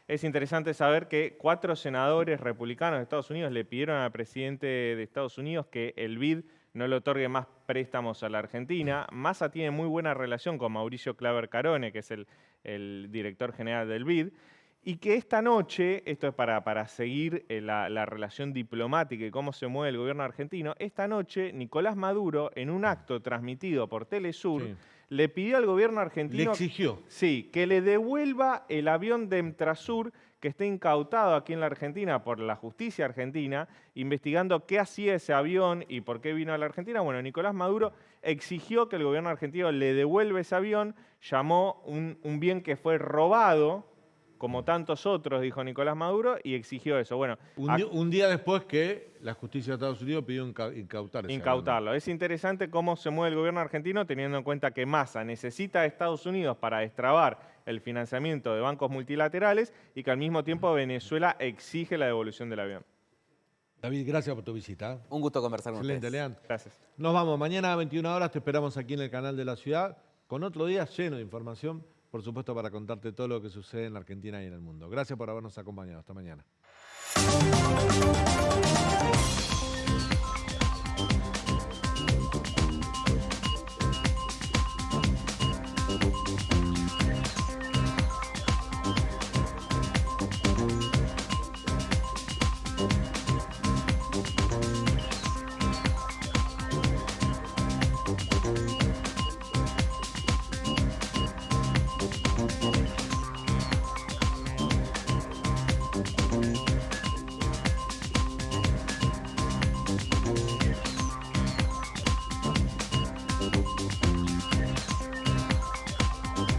S7: Es interesante saber que 4 senadores republicanos de Estados Unidos le pidieron al presidente de Estados Unidos que el BID no le otorgue más préstamos a la Argentina. Massa tiene muy buena relación con Mauricio Claver Carone, que es el director general del BID, y que esta noche, esto es para seguir la relación diplomática y cómo se mueve el gobierno argentino, esta noche Nicolás Maduro, en un acto transmitido por Telesur, le pidió al gobierno argentino...
S1: Le exigió.
S7: Sí, que le devuelva el avión de Emtrasur que está incautado aquí en la Argentina por la justicia argentina, investigando qué hacía ese avión y por qué vino a la Argentina. Bueno, Nicolás Maduro exigió que el gobierno argentino le devuelva ese avión, llamó un bien que fue robado, como tantos otros, dijo Nicolás Maduro, y exigió eso. Bueno,
S1: un día después que la justicia de Estados Unidos pidió incautarlo.
S7: Es interesante cómo se mueve el gobierno argentino teniendo en cuenta que Massa necesita a Estados Unidos para destrabar el financiamiento de bancos multilaterales y que al mismo tiempo Venezuela exige la devolución del avión.
S1: David, gracias por tu visita.
S9: Un gusto conversar con ustedes.
S1: Excelente, Leandro.
S7: Gracias.
S1: Nos vamos. Mañana a 21 horas te esperamos aquí en el canal de la ciudad con otro día lleno de información, por supuesto, para contarte todo lo que sucede en la Argentina y en el mundo. Gracias por habernos acompañado. Hasta mañana.